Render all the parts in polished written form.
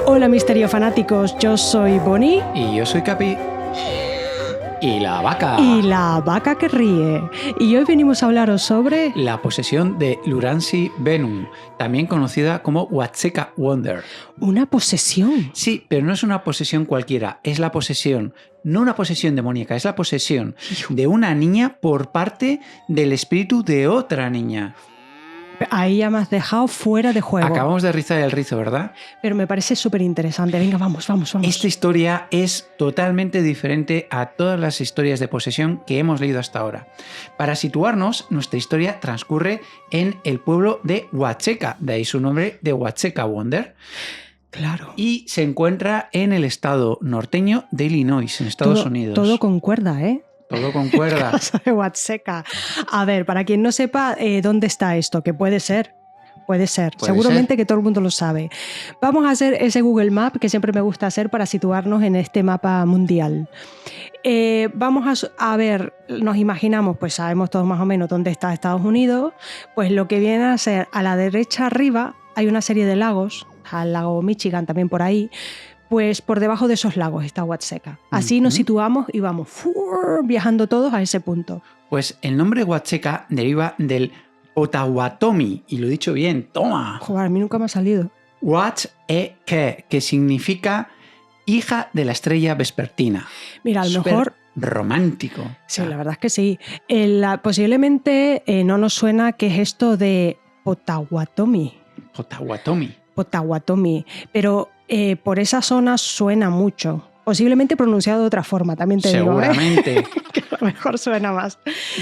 Hola misterio fanáticos, yo soy Bonnie. Y yo soy Capi. Y la vaca. Y la vaca que ríe. Y hoy venimos a hablaros sobre... La posesión de Luransi Venum, también conocida como Watseka Wonder. ¿Una posesión? Sí, pero no es una posesión cualquiera, es la posesión, no una posesión demoníaca, es la posesión de una niña por parte del espíritu de otra niña. Ahí ya me has dejado fuera de juego. Acabamos de rizar el rizo, ¿verdad? Pero me parece súper interesante. Venga, vamos. Esta historia es totalmente diferente a todas las historias de posesión que hemos leído hasta ahora. Para situarnos, nuestra historia transcurre en el pueblo de Watseka, de ahí su nombre de Watseka Wonder. Claro. Y se encuentra en el estado norteño de Illinois, en Estados Unidos. Todo concuerda, ¿eh? Todo concuerda. Casa de Watseka. A ver, para quien no sepa dónde está esto, que puede ser. Seguramente que todo el mundo lo sabe. Vamos a hacer ese Google Map que siempre me gusta hacer para situarnos en este mapa mundial. Vamos a ver, nos imaginamos, pues sabemos todos más o menos dónde está Estados Unidos, pues lo que viene a ser a la derecha arriba hay una serie de lagos, al lago Michigan también por ahí. Pues por debajo de esos lagos está Watseka. Así nos situamos y vamos viajando todos a ese punto. Pues el nombre Watseka deriva del Potawatomi, y lo he dicho bien, toma. Joder, a mí nunca me ha salido. Watseke, que significa hija de la estrella vespertina. Mira, a lo mejor... romántico. Sí, la verdad es que sí. Posiblemente no nos suena qué es esto de Potawatomi. Potawatomi, pero por esa zona suena mucho. Posiblemente pronunciado de otra forma, también te digo. Seguramente. Que a lo mejor suena más.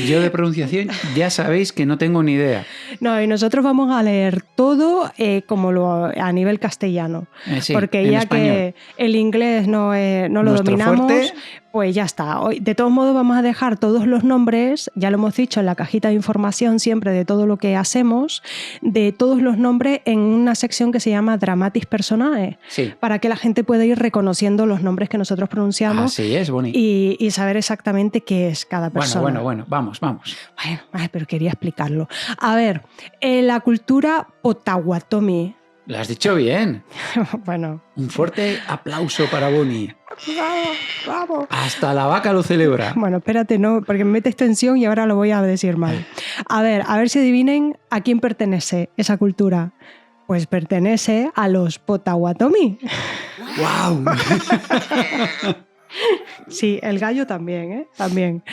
Yo de pronunciación ya sabéis que no tengo ni idea. No, y nosotros vamos a leer todo a nivel castellano. Sí, porque ya español. Que el inglés no lo Nuestro dominamos, fuerte. pues ya está. De todos modos vamos a dejar todos los nombres, ya lo hemos dicho en la cajita de información siempre de todo lo que hacemos, de todos los nombres en una sección que se llama Dramatis Personae, Sí. para que la gente pueda ir reconociendo los nombres que nosotros pronunciamos. Así es, Bonnie. Y saber exactamente qué es cada persona. Bueno, vamos. Bueno, pero quería explicarlo. A ver, la cultura Potawatomi. Lo has dicho bien. Bueno. Un fuerte aplauso para Bonnie. Vamos. Hasta la vaca lo celebra. Bueno, espérate, no, porque me metes tensión y ahora lo voy a decir mal. A ver si adivinen a quién pertenece esa cultura. Pues pertenece a los Potawatomi. ¡Wow! Sí, el gallo también, ¿eh? También.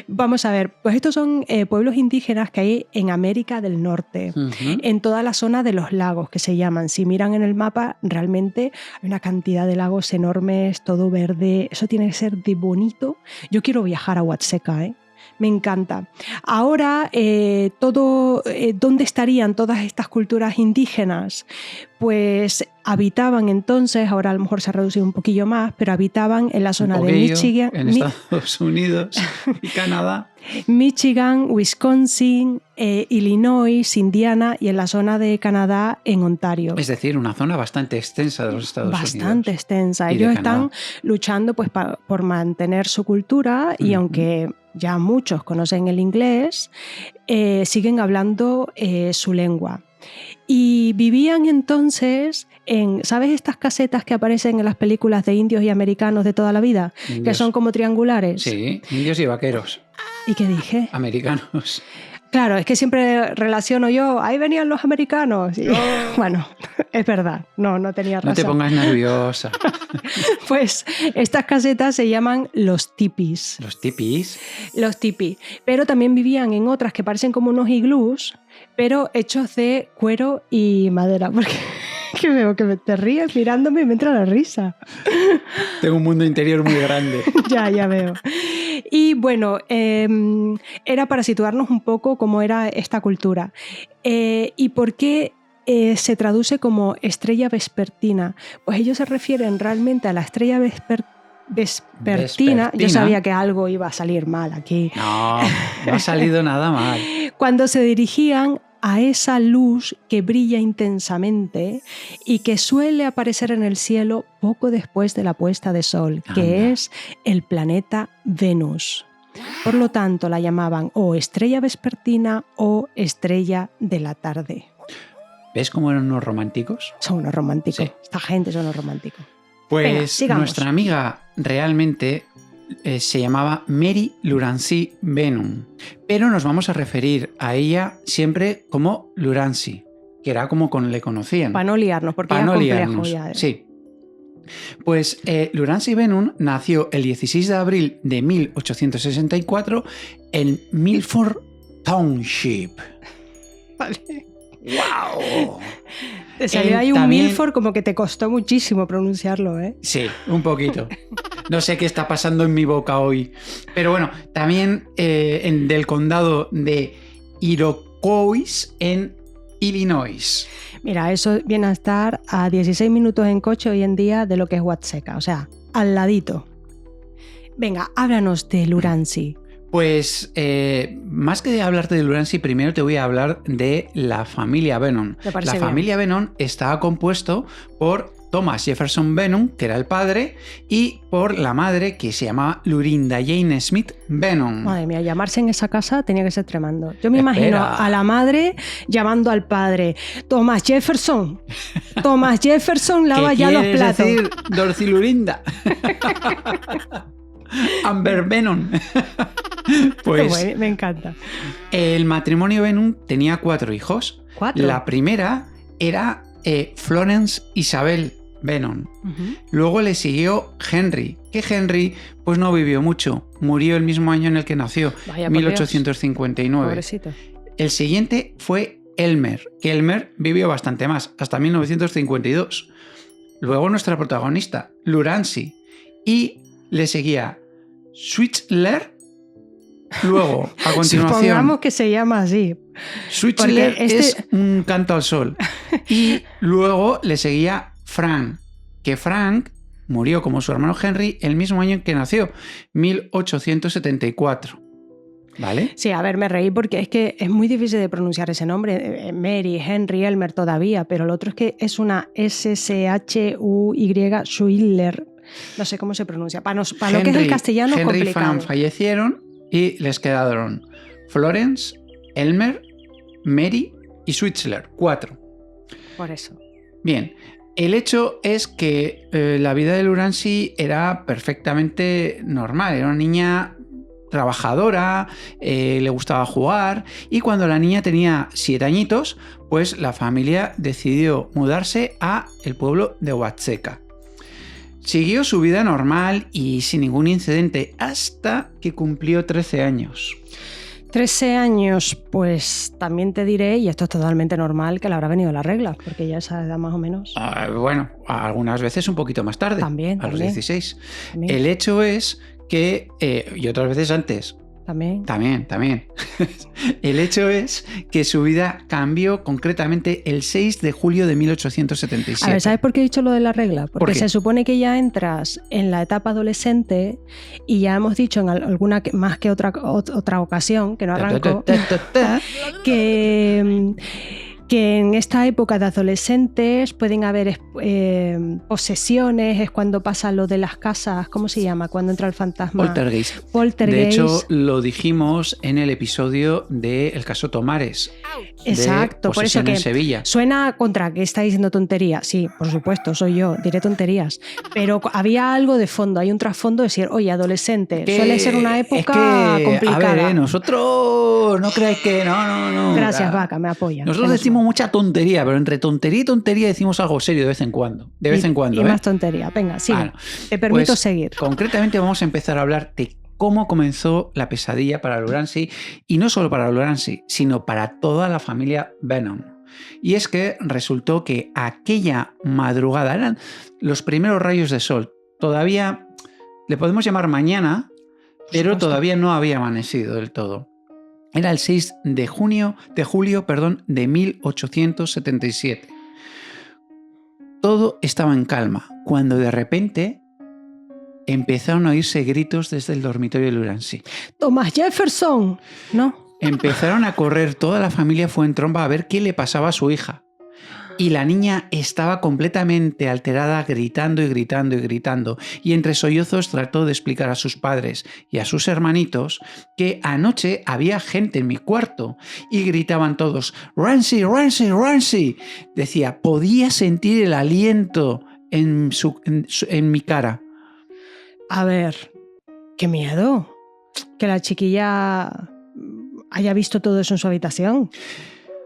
Vamos a ver, pues estos son pueblos indígenas que hay en América del Norte, en toda la zona de los lagos que se llaman. Si miran en el mapa, realmente hay una cantidad de lagos enormes, todo verde. Eso tiene que ser de bonito. Yo quiero viajar a Watseka, ¿eh? Me encanta. Ahora, ¿dónde estarían todas estas culturas indígenas? Pues habitaban entonces, ahora a lo mejor se ha reducido un poquillo más, pero habitaban en la zona de Michigan. En Estados Unidos y Canadá. Michigan, Wisconsin, Illinois, Indiana y en la zona de Canadá, en Ontario. Es decir, una zona bastante extensa de los Estados Unidos. Bastante extensa. Ellos están luchando pues, por mantener su cultura y aunque ya muchos conocen el inglés, siguen hablando su lengua. Y vivían entonces en, ¿sabes estas casetas que aparecen en las películas de indios y americanos de toda la vida? Indios. Que son como triangulares. Sí, indios y vaqueros. ¿Y qué dije? Americanos. Claro, es que siempre relaciono yo, ahí venían los americanos. Y, bueno, es verdad, no tenía razón. No te pongas nerviosa. Pues estas casetas se llaman los tipis. ¿Los tipis? Los tipis. Pero también vivían en otras que parecen como unos iglús, pero hechos de cuero y madera. Porque que veo que te ríes mirándome y me entra la risa. Tengo un mundo interior muy grande. Ya veo. Y bueno, era para situarnos un poco cómo era esta cultura. ¿Y por qué se traduce como estrella vespertina? Pues ellos se refieren realmente a la estrella vespertina. Yo sabía que algo iba a salir mal aquí. No ha salido nada mal. Cuando se dirigían a esa luz que brilla intensamente y que suele aparecer en el cielo poco después de la puesta de sol, que es el planeta Venus. Por lo tanto, la llamaban o estrella vespertina o estrella de la tarde. ¿Ves cómo eran unos románticos? Son unos románticos. Sí. Esta gente son unos románticos. Pues Venga, nuestra amiga realmente se llamaba Mary Lurancy Benham, pero nos vamos a referir a ella siempre como Lurancy, que era como le conocían. Para no liarnos, porque Para ya no es complejo. liarnos, Ya. sí. Pues Lurancy Benham nació el 16 de abril de 1864 en Milford Township. Vale. ¡Wow! Te salió ahí un Milford como que te costó muchísimo pronunciarlo, ¿eh? Sí, un poquito. No sé qué está pasando en mi boca hoy. Pero bueno, también del condado de Iroquois en Illinois. Mira, eso viene a estar a 16 minutos en coche hoy en día de lo que es Huatseca, o sea, al ladito. Venga, háblanos de Lurancy. Pues más que de hablarte de Lurancy, primero te voy a hablar de la familia Benham. La familia Benham estaba compuesto por Thomas Jefferson Benham, que era el padre, y por la madre, que se llamaba Lurinda Jane Smith Benham. Madre mía, llamarse en esa casa tenía que ser tremendo. Yo me imagino a la madre llamando al padre, Thomas Jefferson, Thomas Jefferson, lava ya los platos. ¿Qué quieres decir, Dorothy Lurinda? Amber Benham. Pues bueno, me encanta. El matrimonio Benham tenía 4 hijos. ¿4? La primera era Florence Isabel Benham. Luego le siguió Henry, que Henry pues no vivió mucho, murió el mismo año en el que nació, Vaya, 1859. Pobrecito. El siguiente fue Elmer, que Elmer vivió bastante más, hasta 1952. Luego nuestra protagonista, Lurancy, y le seguía Schweitzer. Luego, a continuación... Supongamos que se llama así. Schweitzer es un canto al sol. Y luego le seguía Frank, que Frank murió como su hermano Henry el mismo año en que nació, 1874. ¿Vale? Sí, a ver, me reí porque es que es muy difícil de pronunciar ese nombre. Mary, Henry, Elmer todavía, pero el otro es que es una SCHUY, Schuyler. No sé cómo se pronuncia. Para lo que es el castellano es complicado. Henry y Frank fallecieron y les quedaron Florence, Elmer, Mary y Schweitzer, 4. Por eso. Bien, el hecho es que la vida de Lurancy era perfectamente normal. Era una niña trabajadora, le gustaba jugar, y cuando la niña tenía 7 añitos, pues la familia decidió mudarse a el pueblo de Huatseca. Siguió su vida normal y sin ningún incidente hasta que cumplió 13 años. 13 años, pues también te diré, y esto es totalmente normal, que le habrá venido la regla, porque ya esa edad más o menos. Bueno, algunas veces un poquito más tarde, también, los 16. También. El hecho es que, y otras veces antes. También. El hecho es que su vida cambió concretamente el 6 de julio de 1877. A ver, ¿sabes por qué he didicho lo de la regla? Porque se supone que ya entras en la etapa adolescente y ya hemos dicho en alguna más que otra ocasión, que no arranco, que en esta época de adolescentes pueden haber posesiones, es cuando pasa lo de las casas, ¿cómo se llama? Cuando entra el fantasma. Poltergeist. De hecho, lo dijimos en el episodio del caso Tomares. Exacto, por eso que en Sevilla. Suena contra que está diciendo tontería. Sí, por supuesto, soy yo, diré tonterías. Pero había algo de fondo, hay un trasfondo de decir, oye, adolescente, suele ser una época complicada. A ver, nosotros no creáis que... No. Gracias, Vaca, me apoya. Nosotros decimos mucha tontería, pero entre tontería y tontería decimos algo serio de vez en cuando. Y más tontería. Venga, sigue. Bueno, te permito seguir. Concretamente vamos a empezar a hablar de cómo comenzó la pesadilla para Lurancy, y no solo para Lurancy, sino para toda la familia Benham. Y es que resultó que aquella madrugada eran los primeros rayos de sol. Todavía le podemos llamar mañana, pero todavía no había amanecido del todo. Era el 6 de julio de 1877. Todo estaba en calma, cuando de repente empezaron a oírse gritos desde el dormitorio de Lurancy. ¡Thomas Jefferson! ¿No? Empezaron a correr, toda la familia fue en tromba a ver qué le pasaba a su hija. y la niña estaba completamente alterada, gritando y gritando y gritando. Y entre sollozos trató de explicar a sus padres y a sus hermanitos que anoche había gente en mi cuarto y gritaban todos «Rancy, Rancy, Rancy». Decía, podía sentir el aliento en mi cara. A ver, qué miedo. Que la chiquilla haya visto todo eso en su habitación.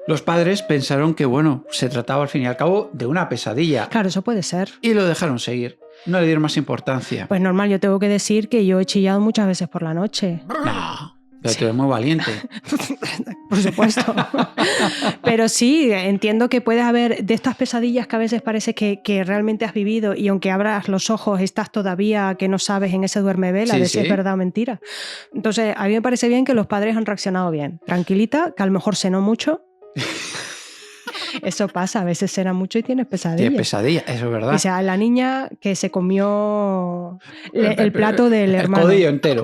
Los padres pensaron que, bueno, se trataba al fin y al cabo de una pesadilla. Claro, eso puede ser. Y lo dejaron seguir. No le dieron más importancia. Pues normal, yo tengo que decir que yo he chillado muchas veces por la noche. No, pero tú eres muy valiente. Por supuesto. Pero sí, entiendo que puede haber de estas pesadillas que a veces parece que realmente has vivido y aunque abras los ojos estás todavía que no sabes en ese duermevela de si es verdad o mentira. Entonces, a mí me parece bien que los padres han reaccionado bien. Tranquilita, que a lo mejor cenó mucho. Eso pasa, a veces cena mucho y tienes pesadillas. Tienes pesadillas, eso es verdad. O sea, la niña que se comió el plato del hermano. El codillo entero.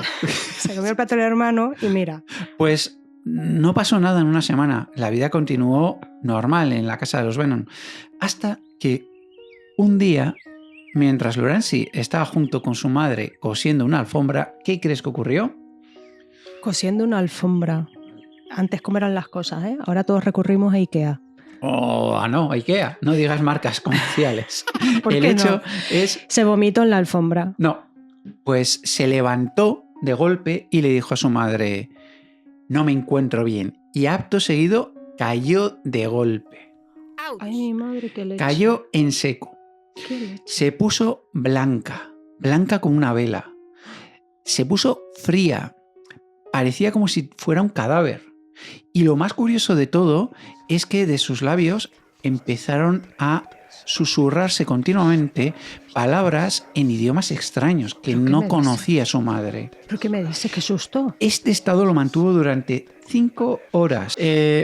Se comió el plato del hermano y mira. Pues no pasó nada en una semana. La vida continuó normal en la casa de los Bennon. Hasta que un día, mientras Lorenzi estaba junto con su madre cosiendo una alfombra, ¿qué crees que ocurrió? Cosiendo una alfombra. Antes cómo eran las cosas, ¿eh? Ahora todos recurrimos a IKEA. No, IKEA. No digas marcas comerciales. El hecho es... Se vomitó en la alfombra. No. Pues se levantó de golpe y le dijo a su madre, no me encuentro bien. Y acto seguido cayó de golpe. Ay, mi madre, qué leche. Cayó en seco. Qué leche. Se puso blanca como una vela. Se puso fría. Parecía como si fuera un cadáver. Y lo más curioso de todo es que de sus labios empezaron a susurrarse continuamente palabras en idiomas extraños que no conocía su madre. ¿Pero qué me dice? ¡Qué susto! Este estado lo mantuvo durante 5 horas.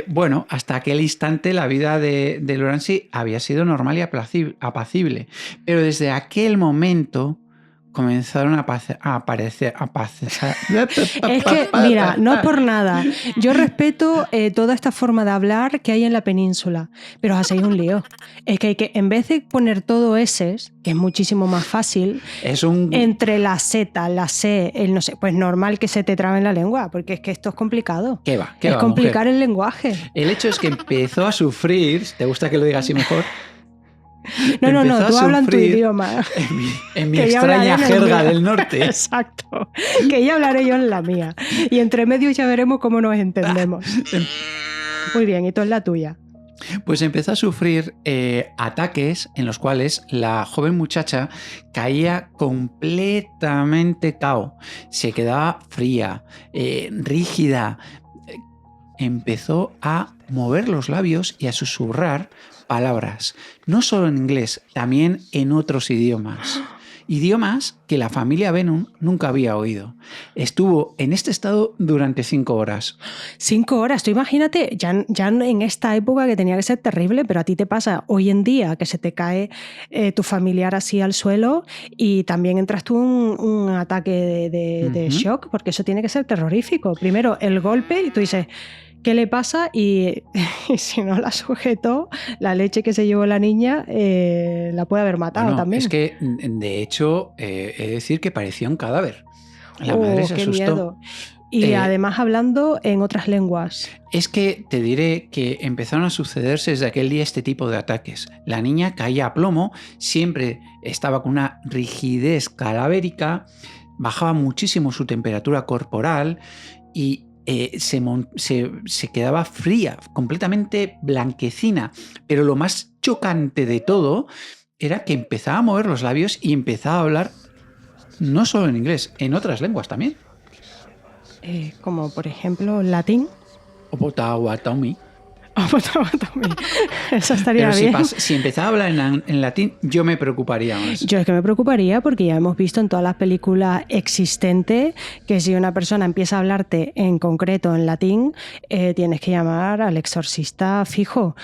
Bueno, hasta aquel instante la vida de Lorenzi había sido normal y apacible. Pero desde aquel momento comenzaron a aparecer. Es que, mira, no es por nada. Yo respeto toda esta forma de hablar que hay en la península, pero os hacéis un lío. Es que hay que, en vez de poner todo S, que es muchísimo más fácil, entre la Z, la C, el no sé, pues normal que se te trabe en la lengua, porque es que esto es complicado. ¿Qué va? Es complicar el lenguaje. El hecho es que empezó a sufrir, ¿te gusta que lo diga así mejor? No, tú hablas en tu idioma. En mi extraña jerga del norte. Exacto. Que ya hablaré yo en la mía. Y entre medios ya veremos cómo nos entendemos. Muy bien, y tú en la tuya. Pues empezó a sufrir ataques en los cuales la joven muchacha caía completamente cao. Se quedaba fría, rígida. Empezó a mover los labios y a susurrar palabras, no solo en inglés, también en otros idiomas. Idiomas que la familia Bennon nunca había oído. Estuvo en este estado durante 5 horas. 5 horas, tú imagínate, ya en esta época que tenía que ser terrible, pero a ti te pasa hoy en día que se te cae tu familiar así al suelo y también entras tú un ataque de shock, porque eso tiene que ser terrorífico. Primero el golpe y tú dices... ¿Qué le pasa? Y si no la sujetó, la leche que se llevó la niña la puede haber matado también. Es que, de hecho, he de decir que parecía un cadáver. La madre se asustó. Miedo. Y además hablando en otras lenguas. Es que te diré que empezaron a sucederse desde aquel día este tipo de ataques. La niña caía a plomo, siempre estaba con una rigidez cadavérica, bajaba muchísimo su temperatura corporal y se quedaba fría, completamente blanquecina. Pero lo más chocante de todo era que empezaba a mover los labios y empezaba a hablar no solo en inglés, en otras lenguas también. Como por ejemplo latín. O potawatomi. Eso estaría Pero bien. Si empezaba a hablar en latín, yo me preocuparía más. Yo es que me preocuparía porque ya hemos visto en todas las películas existentes que si una persona empieza a hablarte en concreto en latín, tienes que llamar al exorcista fijo.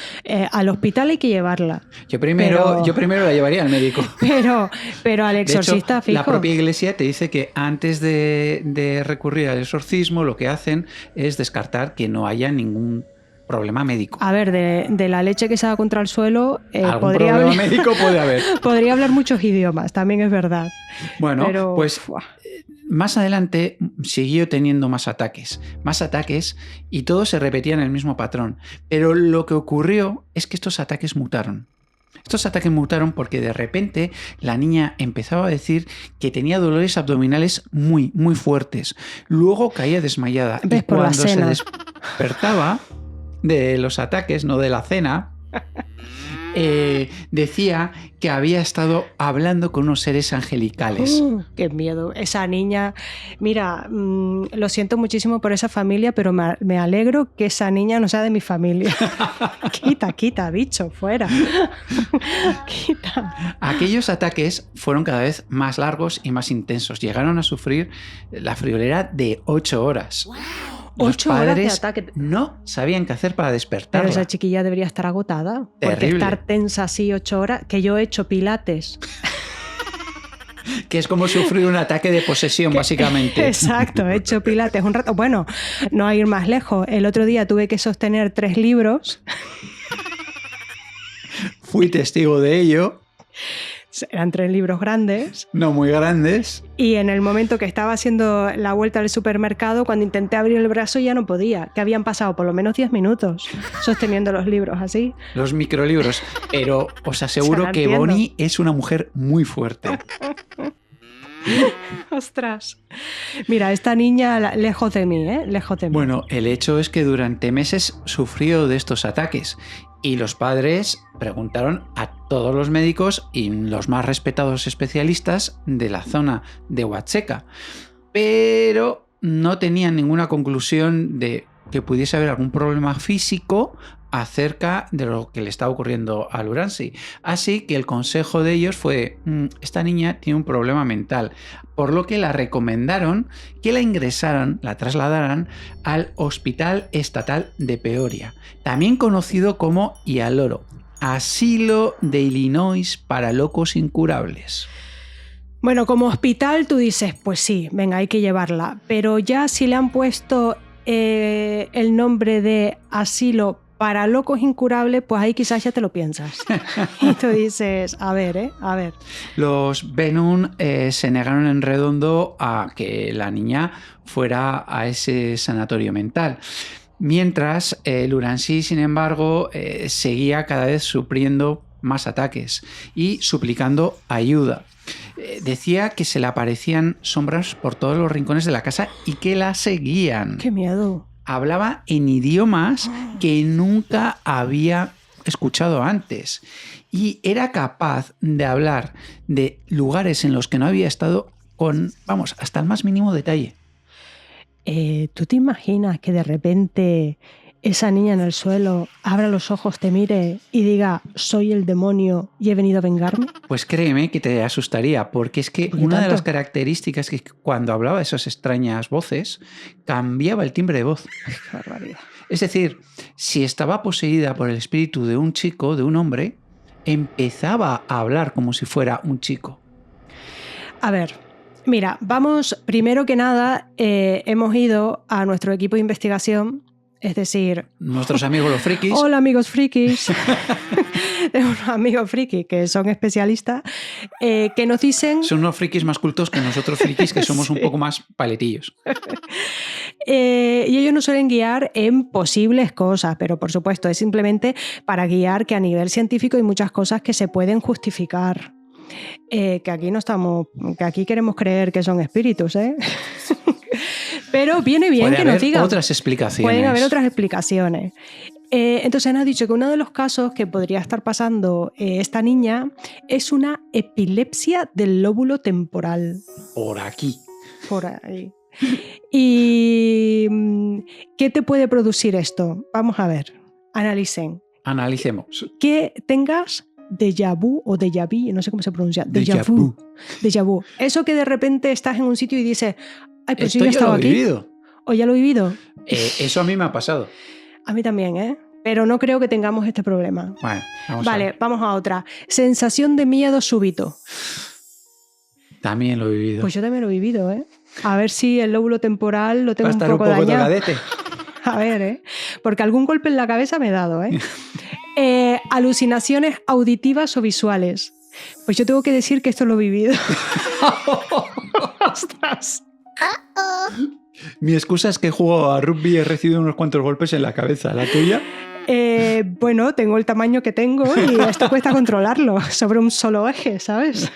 Al hospital hay que llevarla. Yo primero la llevaría al médico. Pero al exorcista de hecho, fijo. La propia iglesia te dice que antes de recurrir al exorcismo, lo que hacen es descartar que no haya ningún problema médico. A ver, de la leche que se da contra el suelo, algún problema médico puede haber. Podría hablar muchos idiomas, también es verdad. Bueno, pero, pues más adelante siguió teniendo más ataques, y todos se repetían el mismo patrón. Pero lo que ocurrió es que estos ataques mutaron. Estos ataques mutaron porque de repente la niña empezaba a decir que tenía dolores abdominales muy, muy fuertes. Luego caía desmayada. Y cuando se despertaba de los ataques, no de la cena, decía que había estado hablando con unos seres angelicales. ¡Qué miedo! Esa niña... Mira, lo siento muchísimo por esa familia, pero me alegro que esa niña no sea de mi familia. Quita, bicho, fuera. Quita. Aquellos ataques fueron cada vez más largos y más intensos. Llegaron a sufrir la friolera de 8 horas. ¡Wow! Los 8 horas de padres ataque. no sabían qué hacer para despertarla. Pero esa chiquilla debería estar agotada. Terrible. Porque estar tensa así 8 horas, que yo he hecho pilates. Que es como sufrir un ataque de posesión, básicamente. Exacto, he hecho pilates un rato. Bueno, no a ir más lejos. El otro día tuve que sostener 3 libros. Fui testigo de ello. Eran 3 libros grandes. No muy grandes. Y en el momento que estaba haciendo la vuelta al supermercado, cuando intenté abrir el brazo ya no podía, que habían pasado por lo menos 10 minutos sosteniendo los libros así. Los microlibros. Pero os aseguro que Bonnie es una mujer muy fuerte. Ostras. Mira, esta niña lejos de mí, lejos de mí. Bueno, el hecho es que durante meses sufrió de estos ataques y los padres preguntaron a todos los médicos y los más respetados especialistas de la zona de Huacheca, pero no tenían ninguna conclusión de que pudiese haber algún problema físico acerca de lo que le estaba ocurriendo a Lurancy. Así que el consejo de ellos fue, esta niña tiene un problema mental, por lo que la recomendaron que la ingresaran, la trasladaran al Hospital Estatal de Peoria, también conocido como IALORO, Asilo de Illinois para Locos Incurables. Bueno, como hospital tú dices, pues sí, venga, hay que llevarla, pero ya si le han puesto el nombre de asilo para locos incurables, pues ahí quizás ya te lo piensas. Y tú dices, a ver. Los Benun se negaron en redondo a que la niña fuera a ese sanatorio mental. Mientras Lurancy, sin embargo, seguía cada vez sufriendo más ataques y suplicando ayuda. Decía que se le aparecían sombras por todos los rincones de la casa y que la seguían. ¡Qué miedo! Hablaba en idiomas que nunca había escuchado antes y era capaz de hablar de lugares en los que no había estado con, vamos, hasta el más mínimo detalle. ¿Tú te imaginas que de repente esa niña en el suelo abra los ojos, te mire y diga, soy el demonio y he venido a vengarme? Pues créeme que te asustaría, porque es que una de las características es que cuando hablaba esas extrañas voces, cambiaba el timbre de voz. Qué barbaridad. Es decir, si estaba poseída por el espíritu de un chico, de un hombre, empezaba a hablar como si fuera un chico. A ver, mira, vamos, primero que nada, hemos ido a nuestro equipo de investigación. Es decir... Nuestros amigos los frikis. Hola, amigos frikis. Tenemos unos amigos frikis que son especialistas que nos dicen... Son unos frikis más cultos que nosotros frikis que somos sí. Un poco más paletillos. Y ellos nos suelen guiar en posibles cosas, pero por supuesto es simplemente para guiar que a nivel científico hay muchas cosas que se pueden justificar. Que aquí no estamos... Que aquí queremos creer que son espíritus, ¿eh? Pero viene bien puede que nos digan. Otras explicaciones. Pueden haber otras explicaciones. Entonces nos ha dicho que uno de los casos que podría estar pasando esta niña es una epilepsia del lóbulo temporal. Por aquí. Por ahí. ¿Y qué te puede producir esto? Vamos a ver. Analicemos. Que tengas déjà vu o déjà vu, no sé cómo se pronuncia. Déjà vu. Déjà vu. Eso que de repente estás en un sitio y dices... Ay, pues yo ya estaba aquí. Vivido. ¿O ya lo he vivido? Eso a mí me ha pasado. A mí también, ¿eh? Pero no creo que tengamos este problema. Bueno, vamos a otra. Sensación de miedo súbito. También lo he vivido. Pues yo también lo he vivido, ¿eh? A ver si el lóbulo temporal lo tengo un poco dañado. Tocadete. A ver, porque algún golpe en la cabeza me he dado. Alucinaciones auditivas o visuales. Pues yo tengo que decir que esto lo he vivido. ¡Ostras! Mi excusa es que he jugado a rugby y he recibido unos cuantos golpes en la cabeza. ¿La tuya? Bueno, tengo el tamaño que tengo y esto cuesta controlarlo sobre un solo eje, ¿sabes?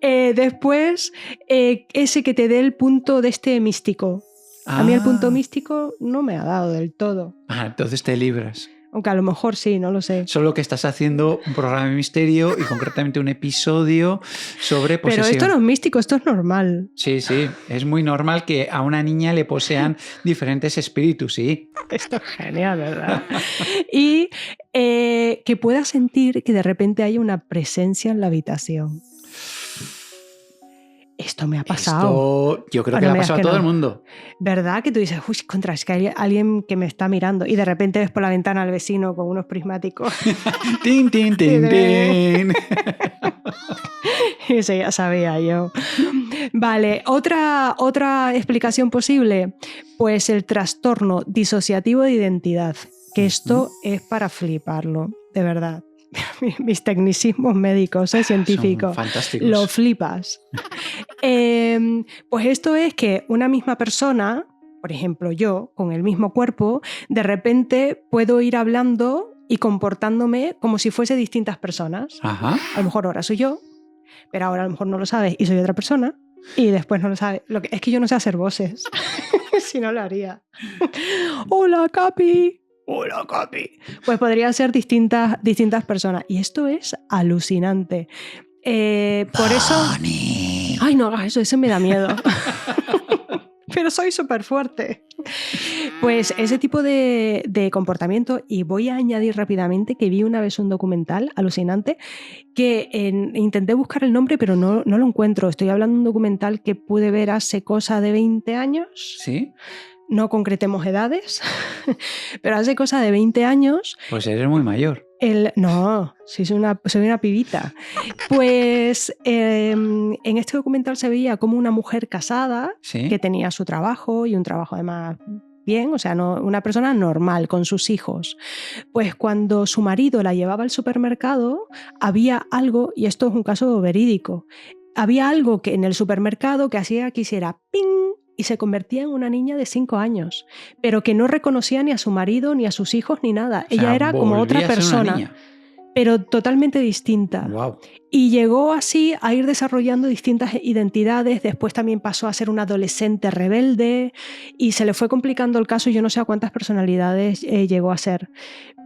Después, ese que te dé el punto de este místico. A mí el punto místico no me ha dado del todo. Entonces te libras. Aunque a lo mejor sí, no lo sé. Solo que estás haciendo un programa de misterio y concretamente un episodio sobre posesión. Pero esto no es místico, esto es normal. Sí, es muy normal que a una niña le posean diferentes espíritus, sí. Esto es genial, ¿verdad? Y que pueda sentir que de repente hay una presencia en la habitación. Esto me ha pasado. Esto yo creo que le ha pasado a todo el mundo. ¿Verdad? Que tú dices, uy, contra, es que hay alguien que me está mirando y de repente ves por la ventana al vecino con unos prismáticos. ¡Tin, tin, tin, tin! Eso ya sabía yo. Vale, otra explicación posible, pues el trastorno disociativo de identidad, que esto es para fliparlo, de verdad. Mis tecnicismos médicos, científicos. Son fantásticos. Lo flipas. Pues esto es que una misma persona, por ejemplo yo, con el mismo cuerpo, de repente puedo ir hablando y comportándome como si fuese distintas personas. Ajá. A lo mejor ahora soy yo, pero ahora a lo mejor no lo sabes y soy otra persona. Y después no lo sabes. Es que yo no sé hacer voces. Si no lo haría. ¡Hola, Capi! ¡Hola, Capi! Pues podrían ser distintas personas. Y esto es alucinante. Por eso... Ay, no hagas eso me da miedo. Pero soy súper fuerte. Pues ese tipo de comportamiento, y voy a añadir rápidamente que vi una vez un documental alucinante que intenté buscar el nombre pero no lo encuentro. Estoy hablando de un documental que pude ver hace cosa de 20 años. ¿Sí? No concretemos edades, pero hace cosa de 20 años... Pues eres muy mayor. No, sí, soy una pibita. Pues en este documental se veía como una mujer casada, ¿sí? Que tenía su trabajo y un trabajo además bien, o sea, no, una persona normal con sus hijos. Pues cuando su marido la llevaba al supermercado, había algo, y esto es un caso verídico, había algo que en el supermercado que hacía que hiciera ¡ping! Y se convertía en una niña de 5 años, pero que no reconocía ni a su marido, ni a sus hijos, ni nada. O sea, ella era como otra persona, pero totalmente distinta. Wow. Y llegó así a ir desarrollando distintas identidades. Después también pasó a ser una adolescente rebelde y se le fue complicando el caso. Yo no sé a cuántas personalidades llegó a ser,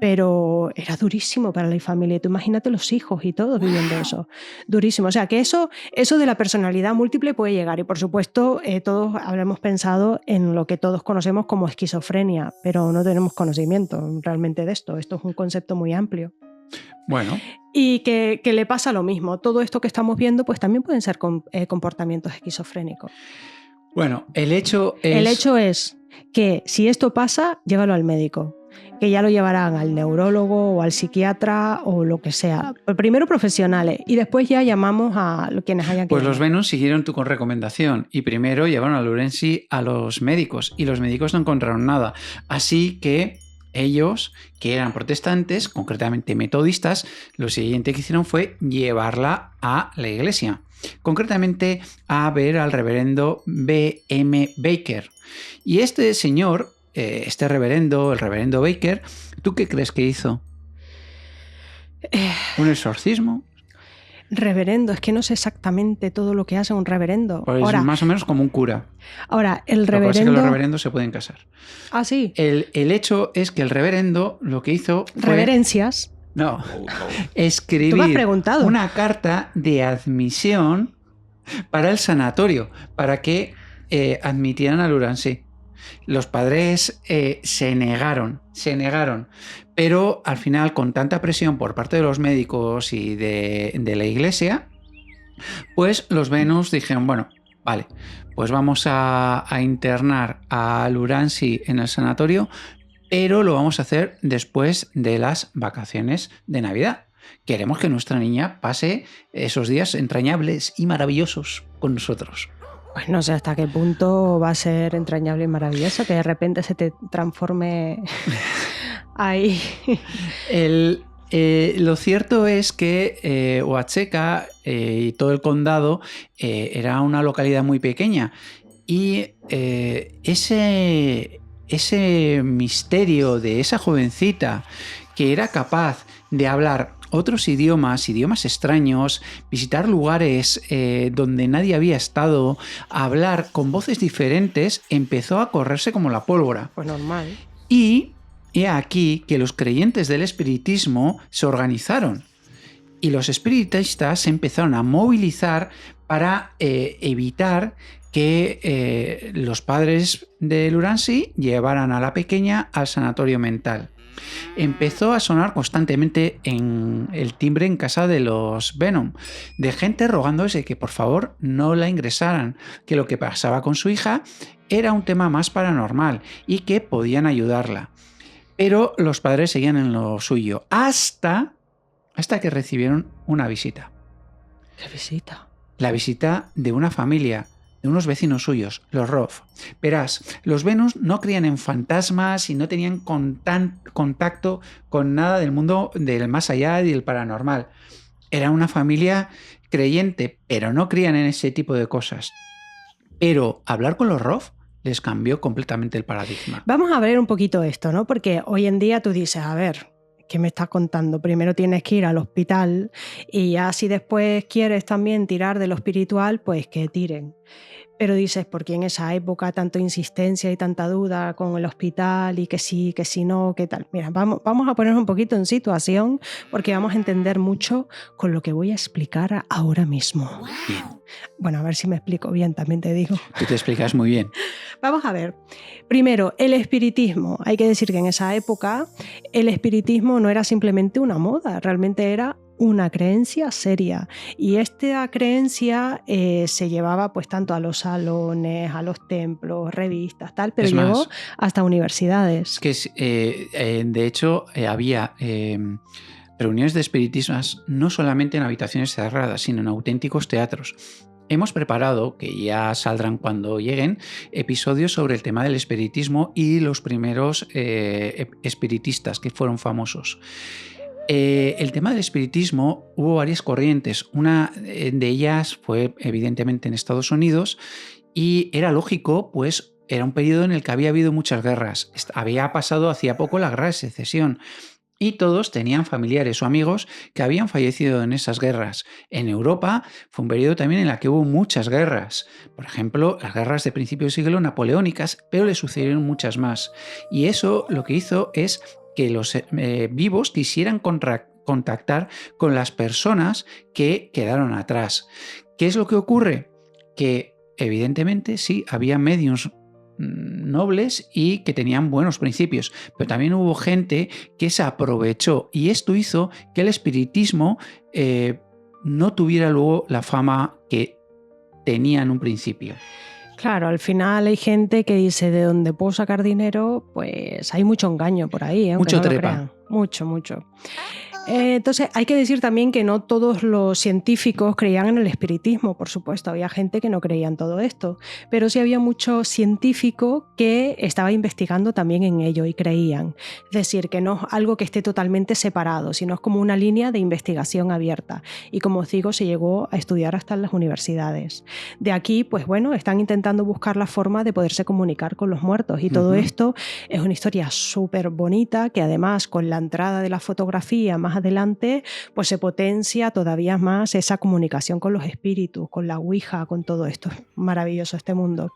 pero era durísimo para la familia. Tú imagínate los hijos y todos viviendo eso. Durísimo. O sea, que eso de la personalidad múltiple puede llegar. Y por supuesto, todos habremos pensado en lo que todos conocemos como esquizofrenia, pero no tenemos conocimiento realmente de esto. Esto es un concepto muy amplio. Bueno. Y que le pasa lo mismo. Todo esto que estamos viendo pues también pueden ser comportamientos esquizofrénicos. Bueno, el hecho es que si esto pasa, llévalo al médico. Que ya lo llevarán al neurólogo o al psiquiatra o lo que sea. Primero profesionales y después ya llamamos a quienes hayan que Pues llamar. los Venus siguieron tu recomendación y primero llevaron a Lurenzi a los médicos y los médicos no encontraron nada. Así que ellos, que eran protestantes, concretamente metodistas, lo siguiente que hicieron fue llevarla a la iglesia. Concretamente a ver al reverendo B.M. Baker. Y este señor, el reverendo Baker, ¿tú qué crees que hizo? ¿Un exorcismo? Reverendo, es que no sé exactamente todo lo que hace un reverendo. Pues ahora, más o menos como un cura. Ahora, el reverendo... Lo que pasa es que los reverendos se pueden casar. Ah, sí. El hecho es que el reverendo lo que hizo fue... Reverencias. No, escribir ¿Tú me has preguntado? Una carta de admisión para el sanatorio, para que admitieran a Lurenzi. Los padres se negaron, pero al final, con tanta presión por parte de los médicos y de la iglesia, pues los Venus dijeron, bueno, vale, pues vamos a internar a Lurenzi en el sanatorio, pero lo vamos a hacer después de las vacaciones de Navidad. Queremos que nuestra niña pase esos días entrañables y maravillosos con nosotros. Pues no sé hasta qué punto va a ser entrañable y maravilloso que de repente se te transforme ahí. Lo cierto es que Huacheca y todo el condado era una localidad muy pequeña y ese misterio de esa jovencita que era capaz de hablar otros idiomas extraños, visitar lugares donde nadie había estado, hablar con voces diferentes, empezó a correrse como la pólvora. Pues normal. Y he aquí que los creyentes del espiritismo se organizaron y los espiritistas se empezaron a movilizar para evitar que los padres de Lurancy llevaran a la pequeña al sanatorio mental. Empezó a sonar constantemente en el timbre en casa de los Venom, de gente rogándose que por favor no la ingresaran, que lo que pasaba con su hija era un tema más paranormal y que podían ayudarla. Pero los padres seguían en lo suyo, hasta que recibieron una visita. ¿Qué visita? La visita de una familia, de unos vecinos suyos, los Roth. Verás, los Venus no creían en fantasmas y no tenían contacto con nada del mundo del más allá y del paranormal. Era una familia creyente, pero no creían en ese tipo de cosas. Pero hablar con los Roth les cambió completamente el paradigma. Vamos a ver un poquito esto, ¿no? Porque hoy en día tú dices, a ver, ¿qué me estás contando? Primero tienes que ir al hospital y ya si después quieres también tirar de lo espiritual, pues que tiren. Pero dices, ¿por qué en esa época tanta insistencia y tanta duda con el hospital y que sí, no, qué tal? Mira, vamos a ponernos un poquito en situación porque vamos a entender mucho con lo que voy a explicar ahora mismo. Bien. Bueno, a ver si me explico bien, también te digo. Tú te explicas muy bien. Vamos a ver. Primero, el espiritismo. Hay que decir que en esa época el espiritismo no era simplemente una moda, realmente era una creencia seria. Y esta creencia se llevaba pues tanto a los salones, a los templos, revistas, tal, pero llegó hasta universidades. Que de hecho había reuniones de espiritistas no solamente en habitaciones cerradas, sino en auténticos teatros. Hemos preparado, que ya saldrán cuando lleguen, episodios sobre el tema del espiritismo y los primeros espiritistas que fueron famosos. El tema del espiritismo, hubo varias corrientes. Una de ellas fue evidentemente en Estados Unidos y era lógico, pues era un periodo en el que había habido muchas guerras. Había pasado hacía poco la guerra de secesión y todos tenían familiares o amigos que habían fallecido en esas guerras. En Europa fue un periodo también en el que hubo muchas guerras. Por ejemplo, las guerras de principio de siglo napoleónicas, pero le sucedieron muchas más. Y eso lo que hizo es que los vivos quisieran contactar con las personas que quedaron atrás. ¿Qué es lo que ocurre? Que evidentemente sí, había mediums nobles y que tenían buenos principios, pero también hubo gente que se aprovechó y esto hizo que el espiritismo no tuviera luego la fama que tenía en un principio. Claro, al final hay gente que dice de dónde puedo sacar dinero, pues hay mucho engaño por ahí, mucho no trepa. Mucho. Entonces hay que decir también que no todos los científicos creían en el espiritismo, por supuesto, había gente que no creía en todo esto, pero sí había mucho científico que estaba investigando también en ello y creían. Es decir, que no es algo que esté totalmente separado, sino es como una línea de investigación abierta. Y como os digo, se llegó a estudiar hasta en las universidades. De aquí, pues bueno, están intentando buscar la forma de poderse comunicar con los muertos y todo esto es una historia súper bonita que además con la entrada de la fotografía más adelante, pues se potencia todavía más esa comunicación con los espíritus, con la Ouija, con todo esto. Es maravilloso este mundo.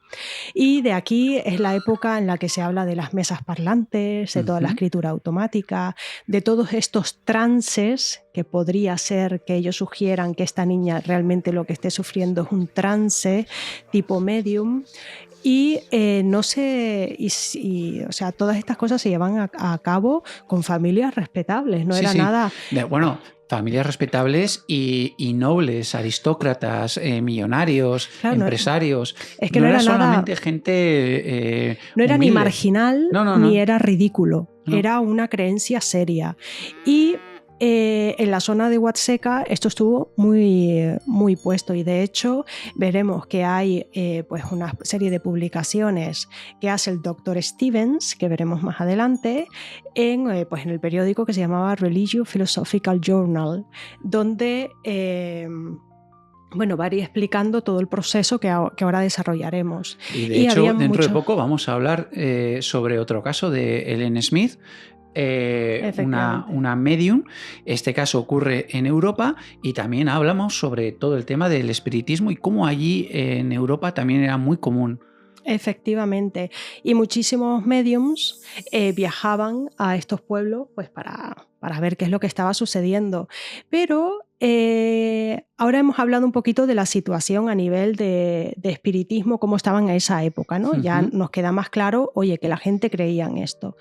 Y de aquí es la época en la que se habla de las mesas parlantes, de toda la escritura automática, de todos estos trances que podría ser que ellos sugieran que esta niña realmente lo que esté sufriendo es un trance tipo medium. Y no sé, o sea, todas estas cosas se llevan a cabo con familias respetables, no era nada. Bueno, familias respetables y nobles, aristócratas, millonarios, claro, empresarios. Es que no era solamente nada, gente. No era humilde. Ni marginal no. ni era ridículo, era una creencia seria. Y en la zona de Huasteca esto estuvo muy puesto, y de hecho veremos que hay pues una serie de publicaciones que hace el Dr. Stevens, que veremos más adelante, pues en el periódico que se llamaba Religious Philosophical Journal, donde va a ir explicando todo el proceso que ahora desarrollaremos. Y de hecho, dentro de poco vamos a hablar sobre otro caso de Ellen Smith, una medium. Este caso ocurre en Europa, y también hablamos sobre todo el tema del espiritismo y cómo allí en Europa también era muy común. Efectivamente, y muchísimos mediums viajaban a estos pueblos pues para ver qué es lo que estaba sucediendo. Pero ahora hemos hablado un poquito de la situación a nivel de espiritismo, cómo estaban en esa época, ¿no? Ya nos queda más claro, oye, que la gente creía en esto.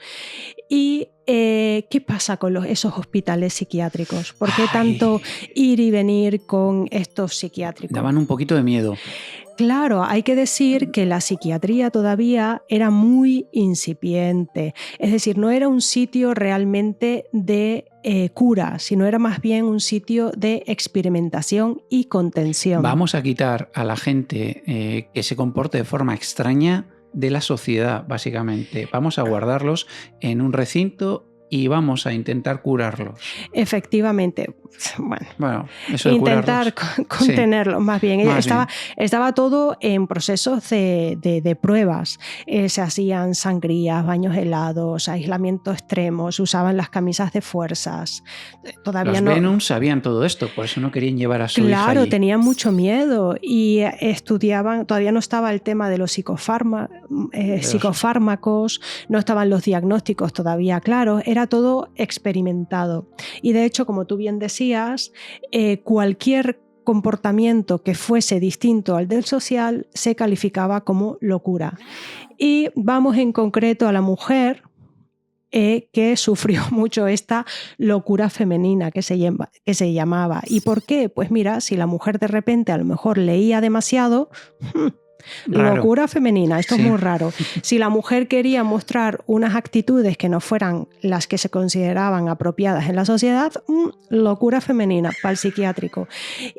¿Y qué pasa con esos hospitales psiquiátricos? ¿Por qué tanto ir y venir con estos psiquiátricos? Daban un poquito de miedo. Claro, hay que decir que la psiquiatría todavía era muy incipiente, es decir, no era un sitio realmente de cura, sino era más bien un sitio de experimentación y contención. Vamos a quitar a la gente que se comporte de forma extraña de la sociedad, básicamente. Vamos a guardarlos en un recinto y vamos a intentar curarlos. Efectivamente. Bueno, eso de intentar contenerlos, sí. Más bien. Estaba todo en procesos de pruebas. Se hacían sangrías, baños helados, aislamiento extremo, se usaban las camisas de fuerzas. Los Venom sabían todo esto, por eso no querían llevar a su hija allí. Claro, tenían mucho miedo y estudiaban. Todavía no estaba el tema de los psicofármacos, no estaban los diagnósticos todavía claros. Era todo experimentado. Y de hecho, como tú bien decías, cualquier comportamiento que fuese distinto al del social se calificaba como locura. Y vamos en concreto a la mujer que sufrió mucho esta locura femenina que se llamaba. ¿Y por qué? Pues mira, si la mujer de repente a lo mejor leía demasiado... Raro. Locura femenina, esto sí. Es muy raro. Si la mujer quería mostrar unas actitudes que no fueran las que se consideraban apropiadas en la sociedad, locura femenina para el psiquiátrico.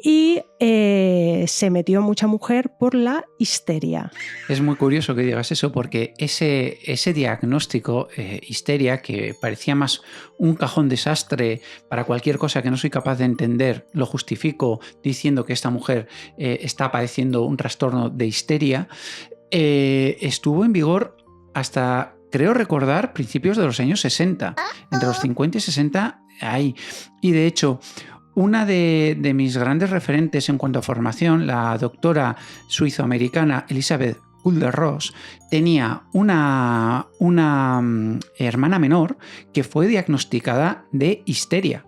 Y se metió mucha mujer por la histeria. Es muy curioso que digas eso, porque ese diagnóstico, histeria, que parecía más un cajón desastre para cualquier cosa que no soy capaz de entender, lo justifico diciendo que esta mujer está padeciendo un trastorno de histeria, estuvo en vigor hasta, creo recordar, principios de los años 60. Entre los 50 y 60 ahí. Y de hecho, una de mis grandes referentes en cuanto a formación, la doctora suizoamericana Elizabeth Kübler-Ross, tenía una hermana menor que fue diagnosticada de histeria.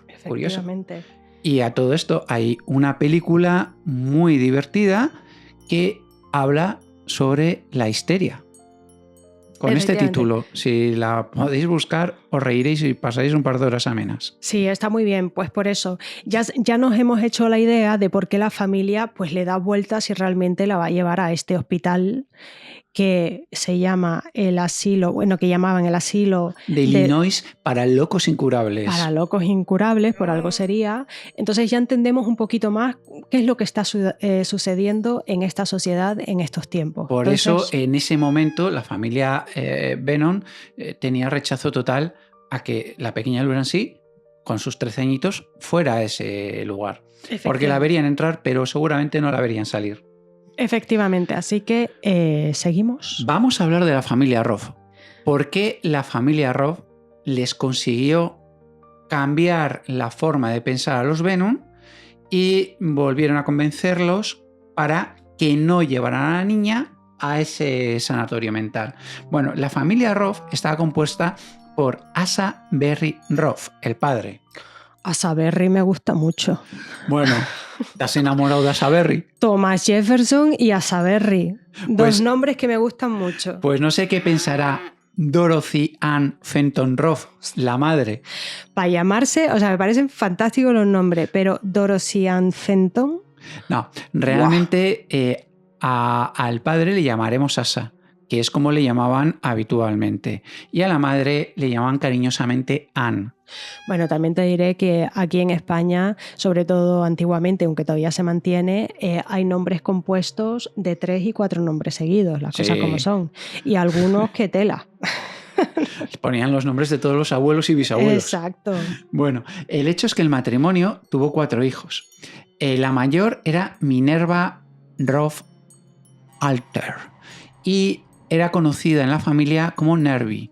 Efectivamente. Curioso. Y a todo esto hay una película muy divertida que habla sobre la histeria. Con este título, si la podéis buscar, os reiréis y pasaréis un par de horas amenas. Sí, está muy bien, pues por eso. Ya nos hemos hecho la idea de por qué la familia pues le da vueltas y realmente la va a llevar a este hospital que se llama el asilo, que llamaban el asilo de Illinois para locos incurables. Para locos incurables, por algo sería. Entonces ya entendemos un poquito más qué es lo que está sucediendo en esta sociedad en estos tiempos. Por eso, en ese momento, la familia Venom tenía rechazo total a que la pequeña Lurancy, con sus 13 añitos, fuera a ese lugar. Porque la verían entrar, pero seguramente no la verían salir. Efectivamente, así que seguimos. Vamos a hablar de la familia Roth. ¿Por qué la familia Roth les consiguió cambiar la forma de pensar a los Venom y volvieron a convencerlos para que no llevaran a la niña a ese sanatorio mental? Bueno, la familia Roth estaba compuesta por Asa Berry Roth, el padre. Asa Berry me gusta mucho. Bueno, ¿te has enamorado de Asa Berry? Thomas Jefferson y Asa Berry. Dos nombres que me gustan mucho. Pues no sé qué pensará Dorothy Ann Fenton Roth, la madre. Para llamarse, me parecen fantásticos los nombres, pero Dorothy Ann Fenton... No, realmente al padre le llamaremos Asa, que es como le llamaban habitualmente, y a la madre le llamaban cariñosamente Ann. Bueno, también te diré que aquí en España, sobre todo antiguamente, aunque todavía se mantiene, hay nombres compuestos de 3 y 4 nombres seguidos, las cosas como son. Y algunos que tela. Ponían los nombres de todos los abuelos y bisabuelos. Exacto. Bueno, el hecho es que el matrimonio tuvo 4 hijos. La mayor era Minerva Roth Alter y era conocida en la familia como Nervi.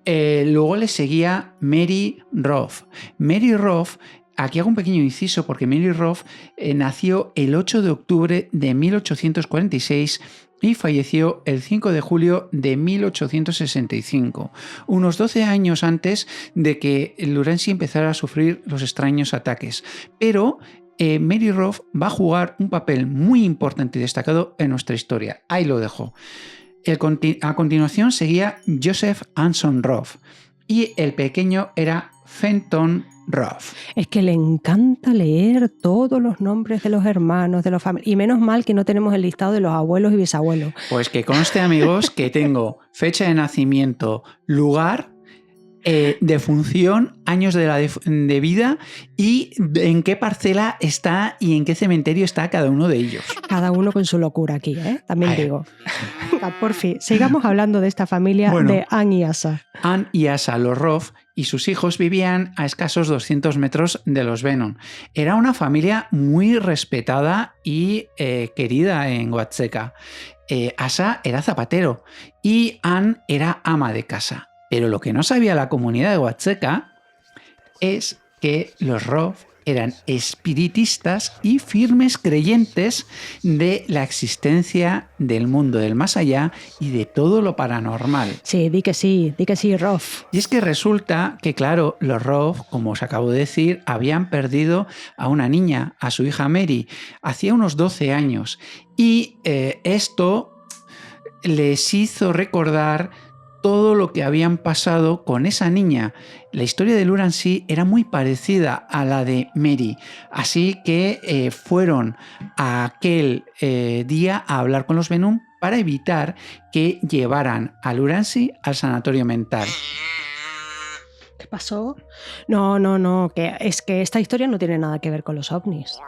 Luego le seguía Mary Roth. Mary Roth, aquí hago un pequeño inciso porque Mary Roth nació el 8 de octubre de 1846 y falleció el 5 de julio de 1865, unos 12 años antes de que Lurancy empezara a sufrir los extraños ataques. Pero Mary Roth va a jugar un papel muy importante y destacado en nuestra historia. Ahí lo dejo. A continuación seguía Joseph Anson Roth y el pequeño era Fenton Roth. Es que le encanta leer todos los nombres de los hermanos, de los familiares. Y menos mal que no tenemos el listado de los abuelos y bisabuelos. Pues que conste, amigos, que tengo fecha de nacimiento, lugar, defunción, años de vida y en qué parcela está y en qué cementerio está cada uno de ellos. Cada uno con su locura aquí, ¿eh? También digo. Por fin, sigamos hablando de esta familia de Anne y Asa. Anne y Asa, los Roth, y sus hijos vivían a escasos 200 metros de los Vennon. Era una familia muy respetada y querida en Huacheca. Asa era zapatero y Anne era ama de casa. Pero lo que no sabía la comunidad de Huacheca es que los Roth eran espiritistas y firmes creyentes de la existencia del mundo del más allá y de todo lo paranormal. Sí, di que sí, Roth. Y es que resulta que, claro, los Roth, como os acabo de decir, habían perdido a una niña, a su hija Mary, hacía unos 12 años. Y esto les hizo recordar todo lo que habían pasado con esa niña. La historia de Lurancy era muy parecida a la de Mary, así que fueron a aquel día a hablar con los Venum para evitar que llevaran a Lurancy al sanatorio mental. ¿Qué pasó? No, que es que esta historia no tiene nada que ver con los ovnis.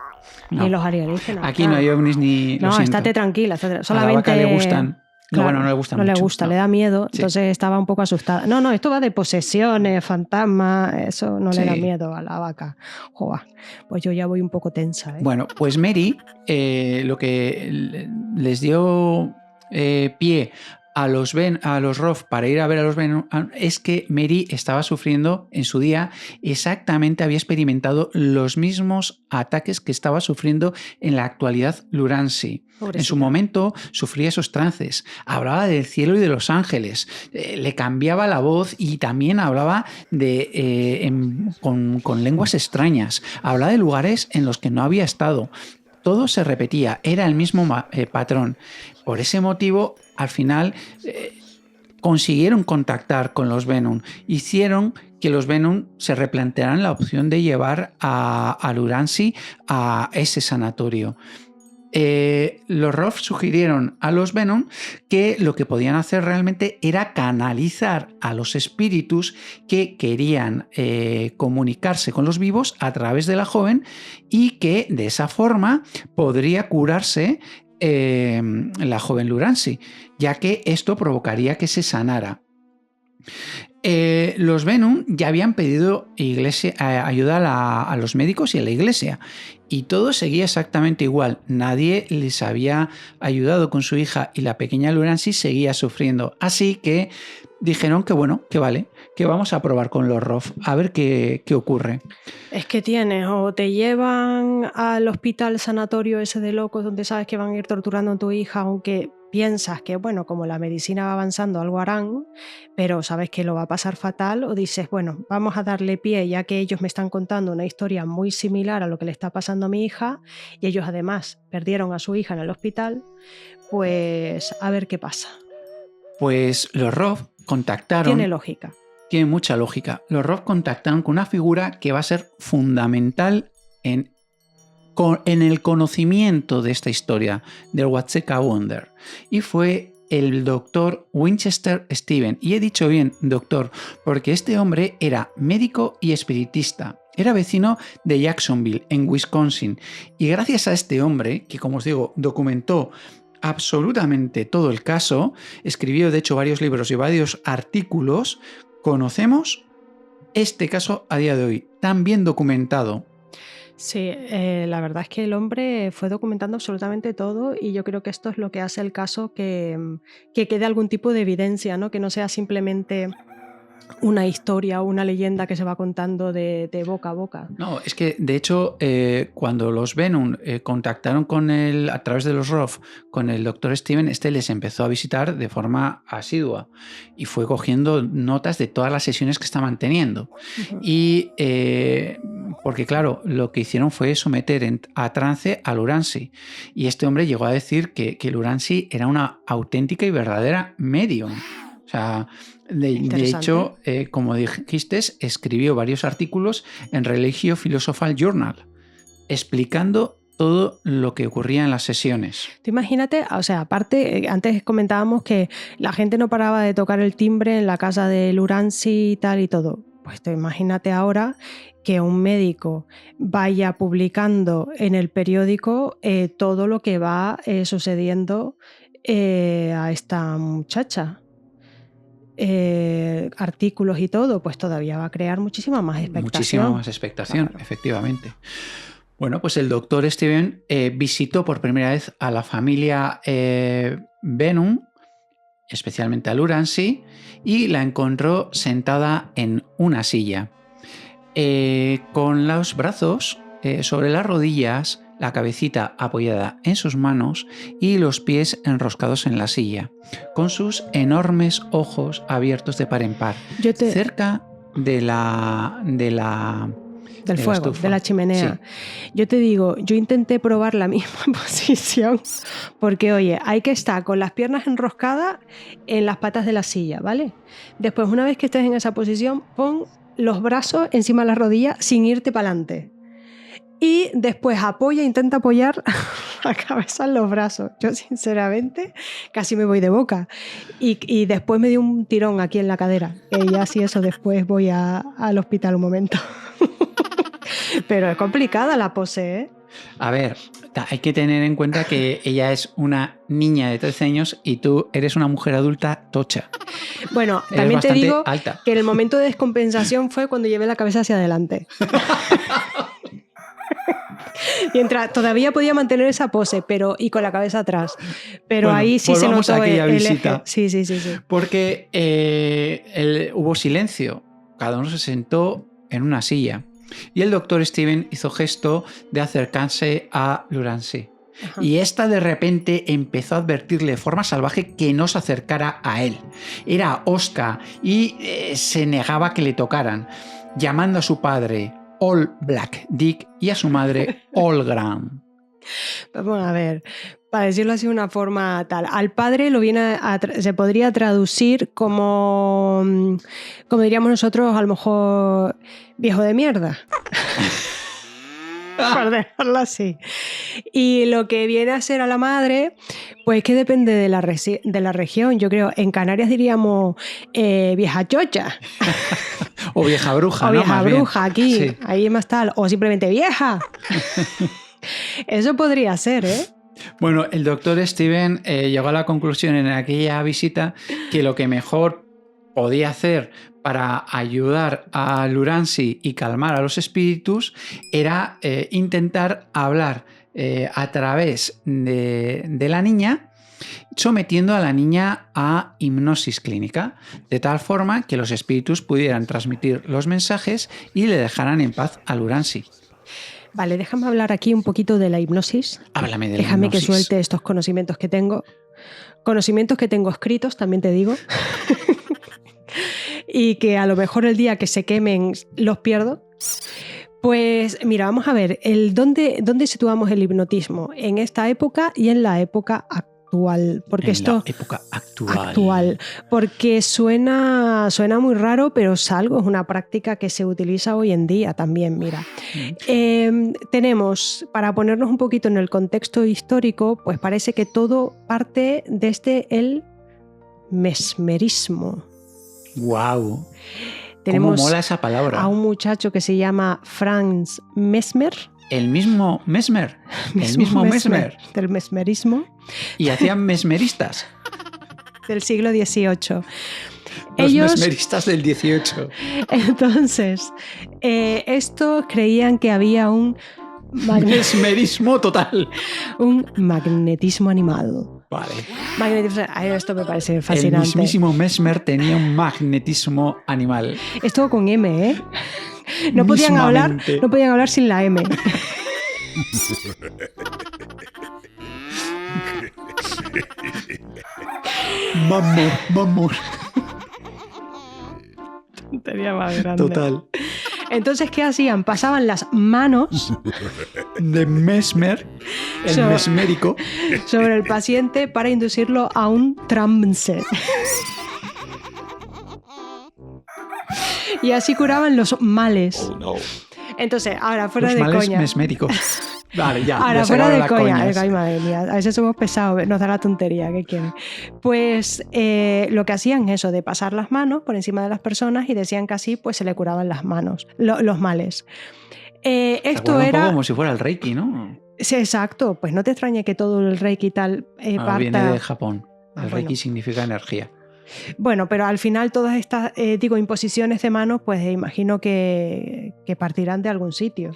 No. Ni los alienígenas. Aquí no hay ovnis ni... No, estate tranquila. Solamente... A la vaca le gustan. Claro, bueno, no le gusta mucho. No le gusta, le da miedo, sí. Entonces estaba un poco asustada. No, esto va de posesiones, fantasmas, eso no le da miedo a la vaca. Joder, pues yo ya voy un poco tensa. Bueno, pues Mary, lo que les dio pie a los Roth para ir a ver a los Venum es que Mary estaba sufriendo en su día, exactamente había experimentado los mismos ataques que estaba sufriendo en la actualidad Lurancy. En su momento sufría esos trances, hablaba del cielo y de los ángeles, le cambiaba la voz y también hablaba con lenguas extrañas, hablaba de lugares en los que no había estado. Todo se repetía, era el mismo patrón. Por ese motivo, al final, consiguieron contactar con los Venum. Hicieron que los Venum se replantearan la opción de llevar a Lurancy a ese sanatorio. Los Roth sugirieron a los Venum que lo que podían hacer realmente era canalizar a los espíritus que querían comunicarse con los vivos a través de la joven y que de esa forma podría curarse la joven Lurancy, ya que esto provocaría que se sanara. Los Venum ya habían pedido ayuda a los médicos y a la iglesia y todo seguía exactamente igual. Nadie les había ayudado con su hija y la pequeña Lurancy seguía sufriendo. Así que dijeron que bueno, que vale, que vamos a probar con los Roth a ver qué ocurre. Es que tienes, o te llevan al hospital sanatorio ese de locos donde sabes que van a ir torturando a tu hija, aunque piensas que, bueno, como la medicina va avanzando, algo harán, pero sabes que lo va a pasar fatal, o dices, bueno, vamos a darle pie, ya que ellos me están contando una historia muy similar a lo que le está pasando a mi hija, y ellos además perdieron a su hija en el hospital, pues a ver qué pasa. Pues los Roth contactaron... Tiene lógica. Tiene mucha lógica. Los Roth contactaron con una figura que va a ser fundamental en el conocimiento de esta historia del Huacheca Wonder, y fue el doctor Winchester Stephen. Y he dicho bien doctor, porque este hombre era médico y espiritista. Era vecino de Jacksonville, en Wisconsin. Y gracias a este hombre, que como os digo, documentó absolutamente todo el caso, escribió de hecho varios libros y varios artículos, conocemos este caso a día de hoy, tan bien documentado. Sí, la verdad es que el hombre fue documentando absolutamente todo y yo creo que esto es lo que hace el caso que quede algún tipo de evidencia, ¿no? Que no sea simplemente una historia o una leyenda que se va contando de boca a boca. No, es que de hecho cuando los Venom contactaron con él a través de los ROF con el doctor Steven, este les empezó a visitar de forma asidua y fue cogiendo notas de todas las sesiones que estaban teniendo. Uh-huh. Y porque claro, lo que hicieron fue someter a trance a Lurancy y este hombre llegó a decir que Lurancy era una auténtica y verdadera medium. O sea, de hecho, como dijiste, escribió varios artículos en Religio Philosophical Journal, explicando todo lo que ocurría en las sesiones. Tú imagínate, o sea, aparte, antes comentábamos que la gente no paraba de tocar el timbre en la casa de Lurancy y tal y todo. Pues tú imagínate ahora que un médico vaya publicando en el periódico todo lo que va sucediendo a esta muchacha. Artículos y todo, pues todavía va a crear muchísima más expectación. Muchísima más expectación, claro. Efectivamente. Bueno, pues el doctor Steven visitó por primera vez a la familia Venom, especialmente a Lurancy, y la encontró sentada en una silla, con los brazos sobre las rodillas, la cabecita apoyada en sus manos y los pies enroscados en la silla, con sus enormes ojos abiertos de par en par, cerca del fuego, de la chimenea. Sí. Yo te digo, yo intenté probar la misma posición porque, oye, hay que estar con las piernas enroscadas en las patas de la silla, ¿vale? Después, una vez que estés en esa posición, pon los brazos encima de las rodillas sin irte para adelante. Y después intenta apoyar la cabeza en los brazos. Yo, sinceramente, casi me voy de boca. Y después me dio un tirón aquí en la cadera. Y ya si eso, después voy al hospital un momento. Pero es complicada la pose, ¿eh? A ver, hay que tener en cuenta que ella es una niña de 13 años y tú eres una mujer adulta tocha. Bueno, también te digo alta. Que el momento de descompensación fue cuando llevé la cabeza hacia adelante. Mientras todavía podía mantener esa pose, y con la cabeza atrás. Pero bueno, ahí sí se notó el eje. Sí. Porque hubo silencio. Cada uno se sentó en una silla. Y el doctor Steven hizo gesto de acercarse a Lurancy. Ajá. Y esta de repente empezó a advertirle de forma salvaje que no se acercara a él. Era hosca y se negaba a que le tocaran, llamando a su padre All Black Dick y a su madre All Grand. Vamos a ver, para decirlo así de una forma tal, al padre se podría traducir como diríamos nosotros, a lo mejor viejo de mierda. Por dejarlo así. Y lo que viene a ser a la madre, pues que depende de la región. Yo creo, en Canarias diríamos vieja chocha. O vieja bruja, o ¿no? Vieja bruja, aquí, sí. Ahí más tal. O simplemente vieja. Eso podría ser, ¿eh? Bueno, el doctor Steven llegó a la conclusión en aquella visita que lo que mejor podía hacer para ayudar a Lurancy y calmar a los espíritus era intentar hablar a través de la niña, sometiendo a la niña a hipnosis clínica, de tal forma que los espíritus pudieran transmitir los mensajes y le dejaran en paz a Lurancy. Vale, déjame hablar aquí un poquito de la hipnosis. Háblame de la Déjame hipnosis. Que suelte estos conocimientos que tengo. Conocimientos que tengo escritos, también te digo. Y que a lo mejor el día que se quemen los pierdo. Pues mira, vamos a ver, ¿dónde situamos el hipnotismo? En esta época y en la época actual. Porque la época actual. Porque suena muy raro, pero es una práctica que se utiliza hoy en día también, mira. Tenemos, para ponernos un poquito en el contexto histórico, pues parece que todo parte desde el mesmerismo. ¡Wow! Tenemos ¿Cómo mola esa palabra? a un muchacho que se llama Franz Mesmer. El mismo Mesmer. El mismo Mesmer. Del mesmerismo. Y hacían mesmeristas. Del siglo XVIII. Los mesmeristas del 18. Entonces, estos creían que había un mesmerismo total. Un magnetismo animal. Vale. Esto me parece fascinante. El mismísimo Mesmer tenía un magnetismo animal. Esto con M, ¿eh? No podían hablar sin la M. Vamos. Tontería más grande. Total. Entonces, ¿qué hacían? Pasaban las manos de Mesmer, el mesmérico, sobre el paciente para inducirlo a un trance. Y así curaban los males. Oh, no. Entonces, ahora fuera los de males coña. mesméricos. Vale, ya. Ahora, ya fuera de las coña. coñas. Ay, madre mía, a veces somos pesados, nos da la tontería, ¿qué quieren? Pues lo que hacían es eso, de pasar las manos por encima de las personas y decían que así pues se le curaban las manos, los males. Esto era... un poco como si fuera el Reiki, ¿no? Sí, exacto. Pues no te extrañe que todo el Reiki y tal parta... Viene de Japón. El Reiki bueno. significa energía. Bueno, pero al final todas estas, imposiciones de manos, pues imagino que partirán de algún sitio.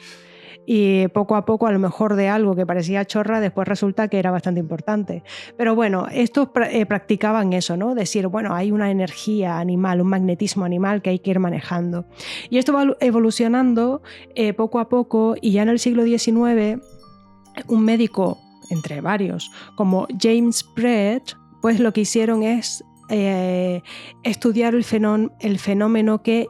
Y poco a poco, a lo mejor de algo que parecía chorra, después resulta que era bastante importante. Pero bueno, estos practicaban eso, ¿no? Decir, bueno, hay una energía animal, un magnetismo animal que hay que ir manejando. Y esto va evolucionando poco a poco, y ya en el siglo XIX, un médico, entre varios, como James Brett, pues lo que hicieron es estudiar el fenómeno que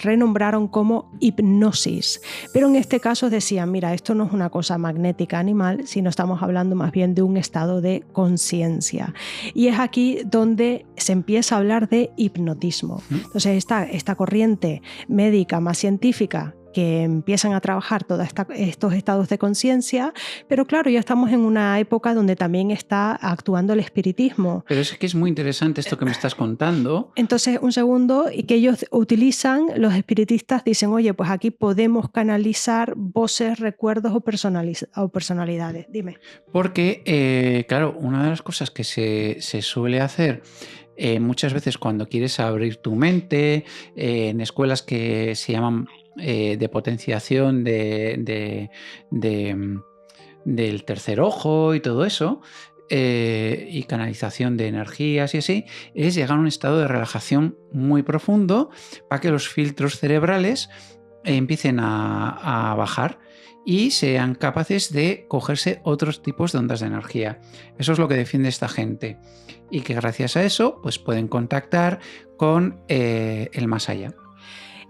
renombraron como hipnosis. Pero en este caso decían, mira, esto no es una cosa magnética animal, sino estamos hablando más bien de un estado de conciencia. Y es aquí donde se empieza a hablar de hipnotismo. Entonces esta corriente médica más científica que empiezan a trabajar todos estos estados de conciencia, pero claro, ya estamos en una época donde también está actuando el espiritismo. Pero es que es muy interesante esto que me estás contando. Entonces, un segundo, y que ellos utilizan, los espiritistas dicen, oye, pues aquí podemos canalizar voces, recuerdos o personalidades. Dime. Porque, claro, una de las cosas que se suele hacer muchas veces cuando quieres abrir tu mente, en escuelas que se llaman de potenciación del tercer ojo y todo eso, y canalización de energías y así, es llegar a un estado de relajación muy profundo para que los filtros cerebrales empiecen a bajar y sean capaces de cogerse otros tipos de ondas de energía. Eso es lo que defiende esta gente, y que gracias a eso pues pueden contactar con el más allá.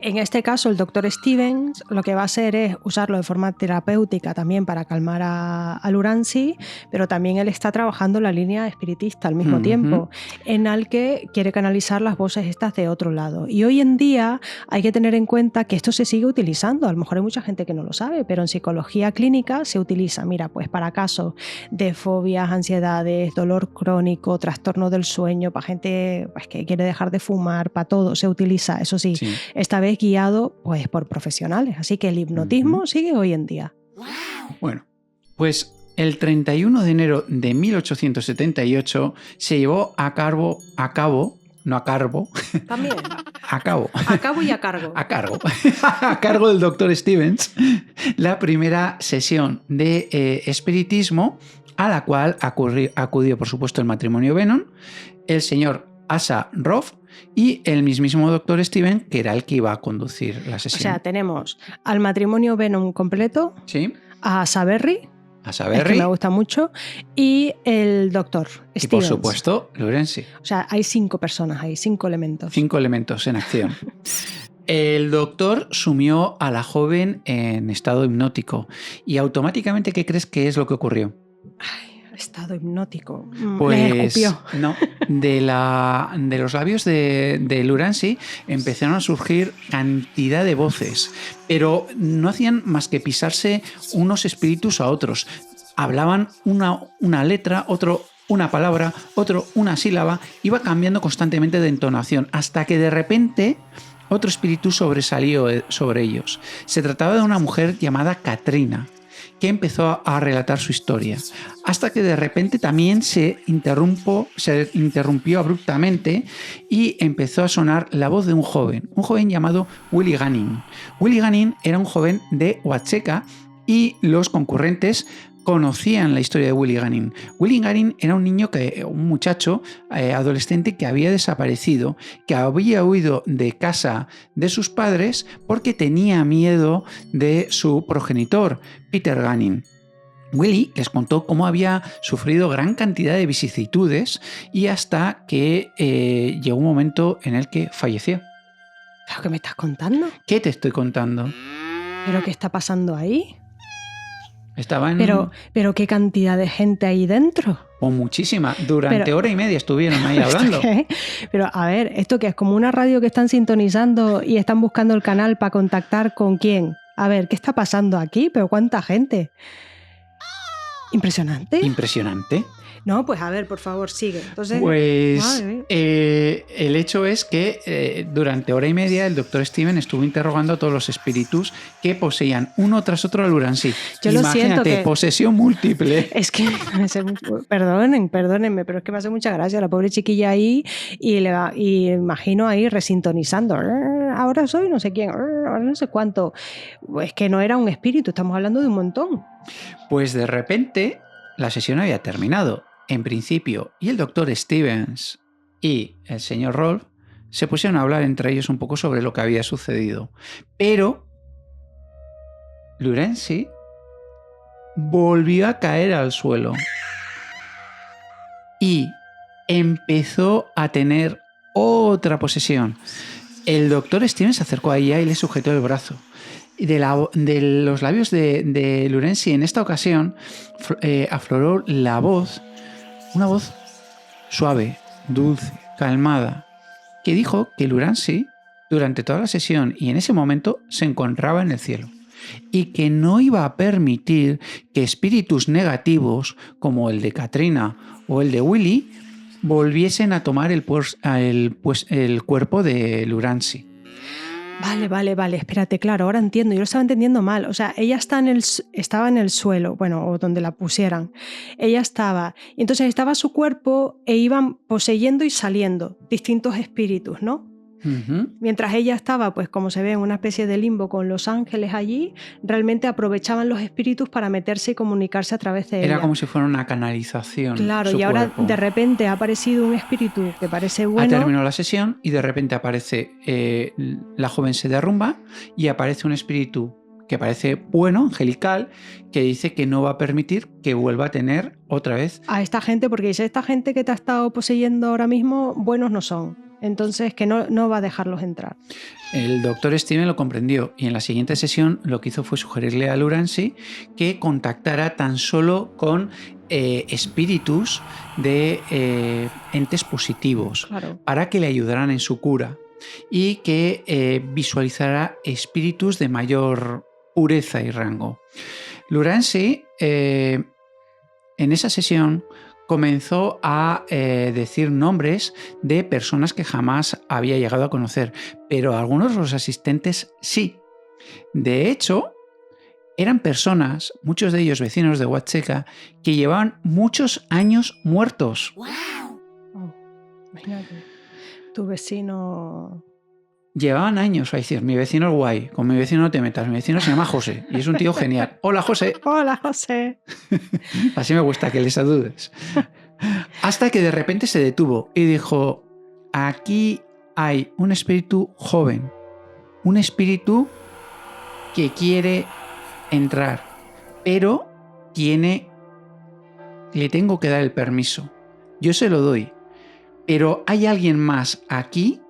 En este caso, el doctor Stevens lo que va a hacer es usarlo de forma terapéutica también para calmar a Lurancy, pero también él está trabajando la línea espiritista al mismo tiempo, en el que quiere canalizar las voces estas de otro lado. Y hoy en día hay que tener en cuenta que esto se sigue utilizando. A lo mejor hay mucha gente que no lo sabe, pero en psicología clínica se utiliza, mira, pues para casos de fobias, ansiedades, dolor crónico, trastorno del sueño, para gente pues, que quiere dejar de fumar, para todo se utiliza, eso sí. Esta vez guiado pues, por profesionales. Así que el hipnotismo sigue hoy en día. Bueno, pues el 31 de enero de 1878 se llevó a cargo del doctor Stevens la primera sesión de espiritismo, a la cual acudió, por supuesto, el matrimonio Venom, el señor Asa Roth y el mismísimo doctor Steven, que era el que iba a conducir la sesión. O sea, tenemos al matrimonio Venom completo, ¿sí? A Asa Berry, es que me gusta mucho, y el doctor Stevens. Y por supuesto, Lurancy. O sea, hay 5 personas ahí, 5 elementos. 5 elementos en acción. El doctor sumió a la joven en estado hipnótico y automáticamente, ¿qué crees que es lo que ocurrió? Estado hipnótico. Pues les escupió. No, de los labios de Lurancy empezaron a surgir cantidad de voces, pero no hacían más que pisarse unos espíritus a otros. Hablaban una letra, otro una palabra, otro una sílaba, iba cambiando constantemente de entonación, hasta que de repente otro espíritu sobresalió sobre ellos. Se trataba de una mujer llamada Katrina, que empezó a relatar su historia, hasta que de repente también se interrumpió abruptamente y empezó a sonar la voz de un joven llamado Willie Gunning. Willie Gunning era un joven de Huacheca y los concurrentes conocían la historia de Willie Gunning. Willie Gunning era un muchacho adolescente que había desaparecido, que había huido de casa de sus padres porque tenía miedo de su progenitor, Peter Gunning. Willie les contó cómo había sufrido gran cantidad de vicisitudes y hasta que llegó un momento en el que falleció. ¿Pero qué me estás contando? ¿Qué te estoy contando? ¿Pero qué está pasando ahí? Estaban... Pero qué cantidad de gente ahí dentro. O muchísima. Durante hora y media estuvieron ahí hablando. Pero a ver, ¿esto qué es? ¿Como una radio que están sintonizando y están buscando el canal para contactar con quién? A ver, ¿qué está pasando aquí? ¿Pero cuánta gente? Impresionante. Impresionante. No, pues a ver, por favor, sigue. Entonces, pues el hecho es que durante hora y media el Dr. Steven estuvo interrogando a todos los espíritus que poseían uno tras otro al Uransi. Yo lo siento que... posesión múltiple. Es que, perdónenme, pero es que me hace mucha gracia la pobre chiquilla ahí y imagino ahí resintonizando. Ahora soy no sé quién, ahora no sé cuánto. Es que no era un espíritu, estamos hablando de un montón. Pues de repente la sesión había terminado. En principio, y el Dr. Stevens y el señor Rolf se pusieron a hablar entre ellos un poco sobre lo que había sucedido. Pero Lurancy volvió a caer al suelo y empezó a tener otra posesión. El Dr. Stevens se acercó a ella y le sujetó el brazo. De los labios de Lurancy en esta ocasión afloró la voz, una voz suave, dulce, calmada, que dijo que Lurancy, durante toda la sesión y en ese momento, se encontraba en el cielo y que no iba a permitir que espíritus negativos como el de Katrina o el de Willie volviesen a tomar el cuerpo de Lurancy. Vale, espérate, claro, ahora entiendo, yo lo estaba entendiendo mal. O sea, ella estaba en el suelo, bueno, o donde la pusieran. Ella estaba, y entonces estaba su cuerpo e iban poseyendo y saliendo distintos espíritus, ¿no? Uh-huh. Mientras ella estaba, pues como se ve, en una especie de limbo con los ángeles allí, realmente aprovechaban los espíritus para meterse y comunicarse a través de ella. Era como si fuera una canalización. Claro, y ahora de repente ha aparecido un espíritu que parece bueno. Ha terminado la sesión y de repente aparece, la joven se derrumba y aparece un espíritu que parece bueno, angelical, que dice que no va a permitir que vuelva a tener otra vez a esta gente, porque dice, esta gente que te ha estado poseyendo ahora mismo, buenos no son. Entonces, que no va a dejarlos entrar. El Dr. Steven lo comprendió y en la siguiente sesión lo que hizo fue sugerirle a Lurancy que contactara tan solo con espíritus de entes positivos, claro, para que le ayudaran en su cura y que visualizara espíritus de mayor pureza y rango. Lurancy, en esa sesión, comenzó a decir nombres de personas que jamás había llegado a conocer, pero algunos de los asistentes sí. De hecho, eran personas, muchos de ellos vecinos de Huacheca, que llevaban muchos años muertos. ¡Wow! Oh, imagínate, tu vecino... Llevaban años a decir, mi vecino es guay, con mi vecino no te metas, mi vecino se llama José y es un tío genial. Hola, José. Hola, José. Así me gusta que les saludes. Hasta que de repente se detuvo y dijo, aquí hay un espíritu joven, un espíritu que quiere entrar, pero le tengo que dar el permiso. Yo se lo doy, pero hay alguien más aquí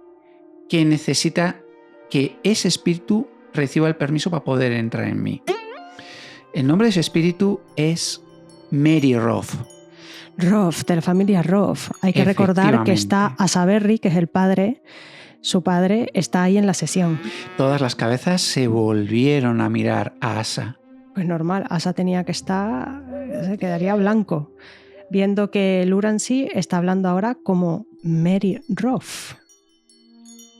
que necesita que ese espíritu reciba el permiso para poder entrar en mí. El nombre de ese espíritu es Mary Roth. Roth, de la familia Roth. Hay que recordar que está Asa Berry, que es el padre, su padre, está ahí en la sesión. Todas las cabezas se volvieron a mirar a Asa. Pues normal, Asa tenía que estar, se quedaría blanco. viendo que Lurancy está hablando ahora como Mary Roth.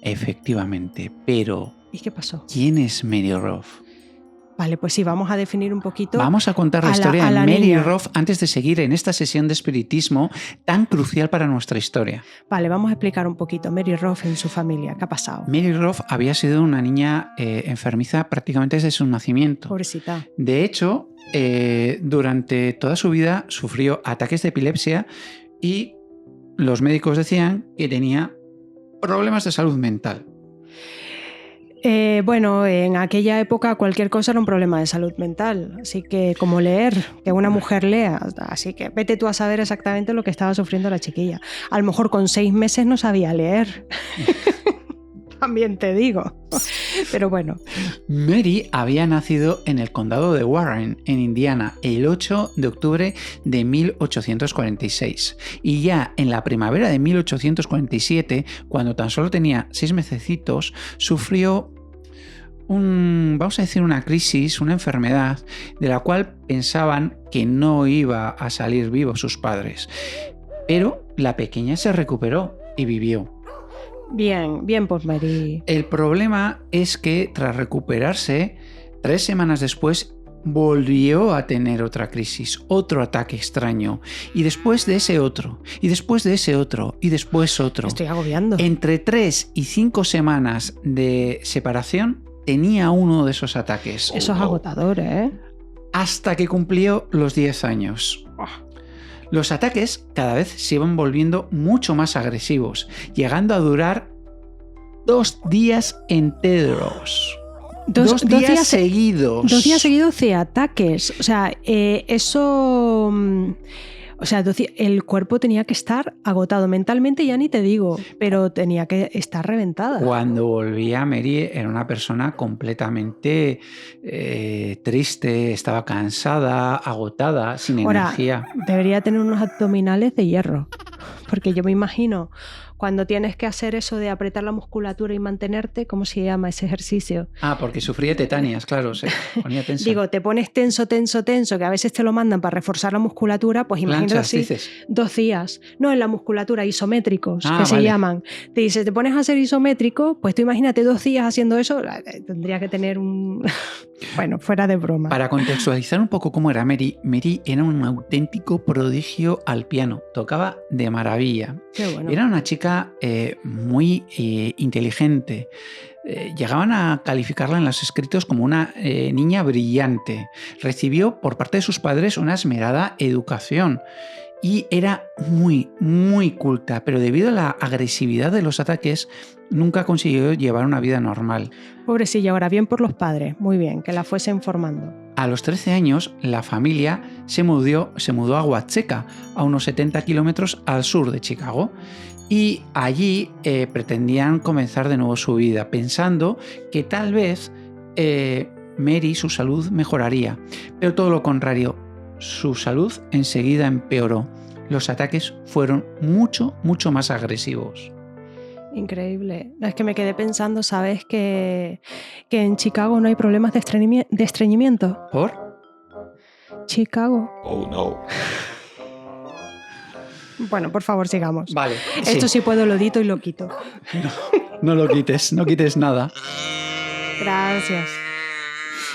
Efectivamente, pero ¿Y qué pasó? ¿quién es Mary Roth? Vale, pues sí, vamos a definir un poquito. Vamos a contar la historia de Mary Roth antes de seguir en esta sesión de espiritismo tan crucial para nuestra historia. Vale, vamos a explicar un poquito. Mary Roth en su familia, ¿qué ha pasado? Mary Roth había sido una niña enfermiza prácticamente desde su nacimiento. Pobrecita. De hecho, durante toda su vida sufrió ataques de epilepsia y los médicos decían que tenía problemas de salud mental. Bueno, en aquella época cualquier cosa era un problema de salud mental, así que como leer, que una mujer lea, así que vete tú a saber exactamente lo que estaba sufriendo la chiquilla. A lo mejor con 6 meses no sabía leer, también te digo, pero bueno. Mary había nacido en el condado de Warren, en Indiana, el 8 de octubre de 1846. Y ya en la primavera de 1847, cuando tan solo tenía 6 mesecitos, sufrió vamos a decir, una crisis, una enfermedad, de la cual pensaban que no iba a salir vivo sus padres. Pero la pequeña se recuperó y vivió. Bien, bien por Mary. El problema es que tras recuperarse, 3 semanas después volvió a tener otra crisis, otro ataque extraño, y después de ese otro, y después de ese otro, y después otro. Estoy agobiando. Entre 3 y 5 semanas de separación tenía uno de esos ataques. Eso es agotador, ¿eh? Hasta que cumplió los 10 años. Los ataques cada vez se iban volviendo mucho más agresivos, llegando a durar 2 días enteros. Dos días seguidos. 2 días seguidos de ataques. O sea, eso... O sea, el cuerpo tenía que estar agotado mentalmente, ya ni te digo, pero tenía que estar reventada. Cuando volvía, Mary era una persona completamente triste, estaba cansada, agotada, sin energía. Debería tener unos abdominales de hierro, porque yo me imagino cuando tienes que hacer eso de apretar la musculatura y mantenerte, ¿cómo se llama ese ejercicio? Porque sufría tetanias, claro, se ponía tensa. Digo, te pones tenso, que a veces te lo mandan para reforzar la musculatura, pues imagínate así, dices. 2 días. No, en la musculatura, isométricos, se llaman. Te dice, te pones a hacer isométrico, pues tú imagínate 2 días haciendo eso, tendría que tener un... Bueno, fuera de broma. Para contextualizar un poco cómo era Mary era un auténtico prodigio al piano, tocaba de maravilla. Qué bueno. Era una chica muy inteligente. Llegaban a calificarla en los escritos como una niña brillante. Recibió por parte de sus padres una esmerada educación y era muy, muy culta, pero debido a la agresividad de los ataques nunca consiguió llevar una vida normal. Pobrecilla, ahora bien por los padres, muy bien, que la fuesen formando. A los 13 años, la familia se mudó a Huacheca, a unos 70 kilómetros al sur de Chicago. Y allí pretendían comenzar de nuevo su vida, pensando que tal vez Mary, su salud mejoraría. Pero todo lo contrario, su salud enseguida empeoró. Los ataques fueron mucho, mucho más agresivos. Increíble. Es que me quedé pensando, ¿sabes? Que en Chicago no hay problemas de estreñimiento. ¿Por? Chicago. Oh, no. Bueno, por favor, sigamos. Vale. Esto sí puedo, lo edito y lo quito. No lo quites, no quites nada. Gracias.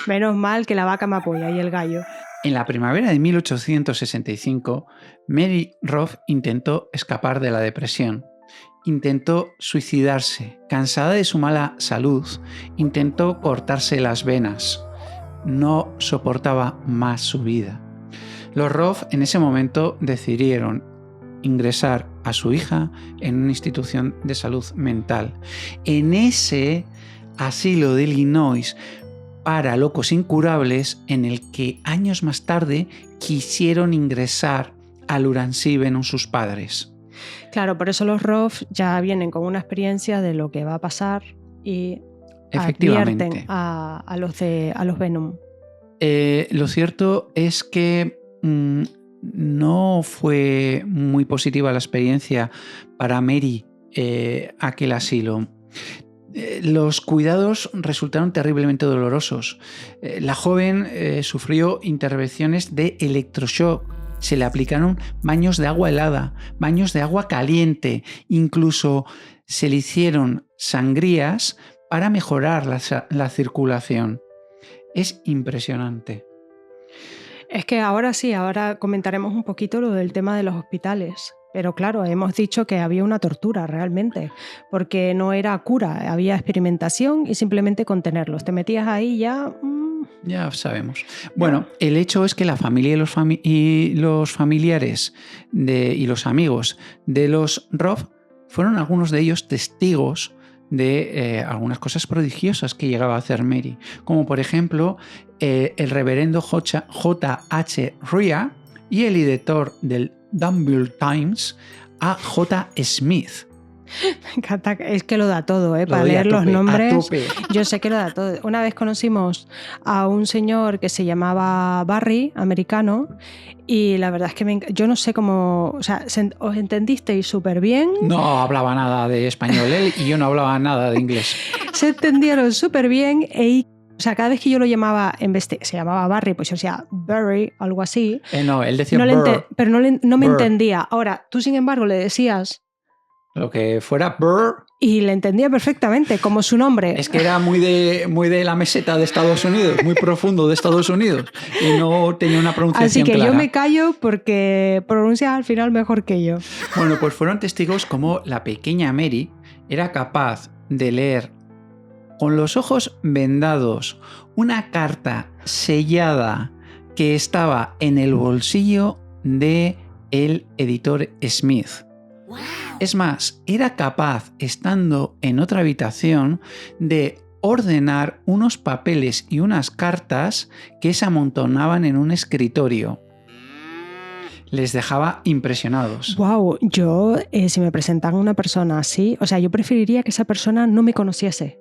Menos mal que la vaca me apoya y el gallo. En la primavera de 1865, Mary Roth intentó escapar de la depresión. Intentó suicidarse. Cansada de su mala salud, intentó cortarse las venas. No soportaba más su vida. Los Roth en ese momento decidieron ingresar a su hija en una institución de salud mental. En ese asilo de Illinois para locos incurables, en el que años más tarde quisieron ingresar a Lurancy Venom sus padres. Claro, por eso los Roth ya vienen con una experiencia de lo que va a pasar y advierten a los Venom. Lo cierto es que no fue muy positiva la experiencia para Mary aquel asilo. Los cuidados resultaron terriblemente dolorosos. La joven sufrió intervenciones de electroshock se le aplicaron baños de agua helada, baños de agua caliente, incluso se le hicieron sangrías para mejorar la circulación. Es impresionante. Es que ahora sí, ahora comentaremos un poquito lo del tema de los hospitales. Pero claro, hemos dicho que había una tortura realmente, porque no era cura, había experimentación y simplemente contenerlos. Te metías ahí ya... Ya sabemos. Bueno, el hecho es que la familia y los familiares y los amigos de los Roff fueron algunos de ellos testigos de algunas cosas prodigiosas que llegaba a hacer Mary, como por ejemplo el reverendo J.H. Rea y el editor del Danville Times, A.J. Smith. Me encanta, es que lo da todo, para leer los nombres. Yo sé que lo da todo. Una vez conocimos a un señor que se llamaba Barry, americano, y la verdad es que yo no sé cómo... O sea, ¿os entendisteis súper bien? No hablaba nada de español él y yo no hablaba nada de inglés. Se entendieron súper bien o sea, cada vez que yo lo llamaba, en vez de, se llamaba Barry, pues yo decía Barry, algo así. No, él decía pero no me entendía. Ahora, tú sin embargo le decías... Lo que fuera Burr. Y le entendía perfectamente, como su nombre. Es que era muy de la meseta de Estados Unidos, muy profundo de Estados Unidos, y no tenía una pronunciación clara. Así que yo me callo porque pronuncia al final mejor que yo. Bueno, pues fueron testigos como la pequeña Mary era capaz de leer con los ojos vendados una carta sellada que estaba en el bolsillo del editor Smith. Es más, era capaz, estando en otra habitación, de ordenar unos papeles y unas cartas que se amontonaban en un escritorio. Les dejaba impresionados. Wow, yo si me presentan una persona así, o sea, yo preferiría que esa persona no me conociese.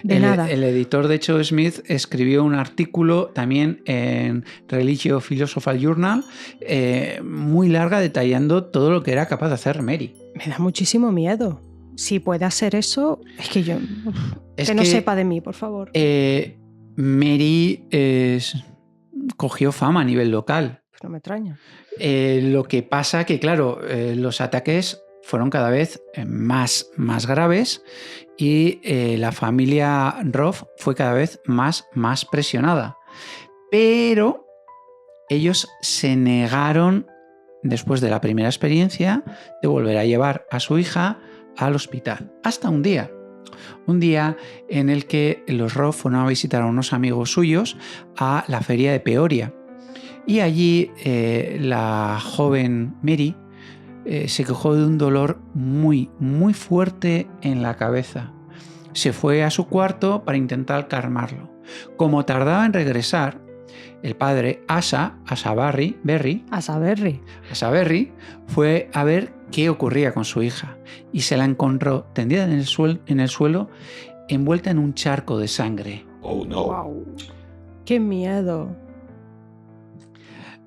Nada. El editor, de hecho, Smith, escribió un artículo también en Religio Philosophical Journal, muy larga, detallando todo lo que era capaz de hacer Mary. Me da muchísimo miedo. Si puede hacer eso, es que yo... que no sepa de mí, por favor. Mary cogió fama a nivel local. Pues no me extraña. Lo que pasa que, claro, los ataques fueron cada vez más graves y la familia Roff fue cada vez más presionada. Pero ellos se negaron, después de la primera experiencia, de volver a llevar a su hija al hospital. Hasta un día en el que los Roff fueron a visitar a unos amigos suyos a la feria de Peoria. Y allí la joven Mary se quejó de un dolor muy fuerte en la cabeza. Se fue a su cuarto para intentar calmarlo. Como tardaba en regresar, el padre Asa Berry fue a ver qué ocurría con su hija y se la encontró tendida en el suelo, envuelta en un charco de sangre. Oh no. Wow. ¡Qué miedo!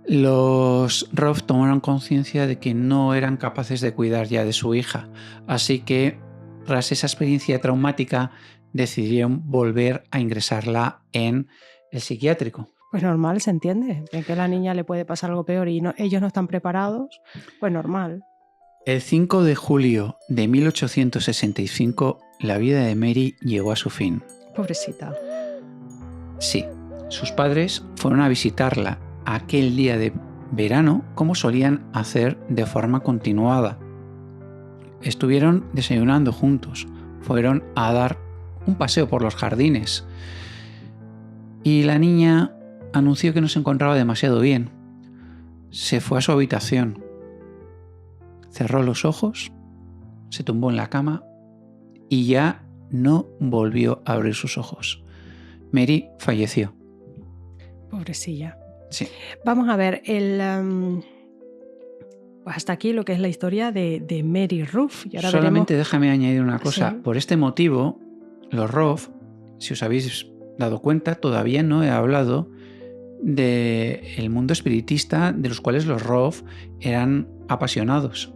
Los Roff tomaron conciencia de que no eran capaces de cuidar ya de su hija, así que tras esa experiencia traumática decidieron volver a ingresarla en el psiquiátrico. Pues normal, se entiende, que a la niña le puede pasar algo peor y ellos no están preparados, pues normal. El 5 de julio de 1865 la vida de Mary llegó a su fin. Pobrecita. Sí, sus padres fueron a visitarla aquel día de verano como solían hacer de forma continuada. Estuvieron desayunando juntos, fueron a dar un paseo por los jardines y la niña anunció que no se encontraba demasiado bien. Se fue a su habitación, cerró los ojos, se tumbó en la cama y ya no volvió a abrir sus ojos. Mary falleció. Pobrecilla. Sí. Vamos a ver, pues hasta aquí lo que es la historia de Mary Roff. Y ahora solamente veremos... déjame añadir una cosa. ¿Sí? Por este motivo, los Roff, si os habéis dado cuenta, todavía no he hablado del mundo espiritista de los cuales los Roff eran apasionados.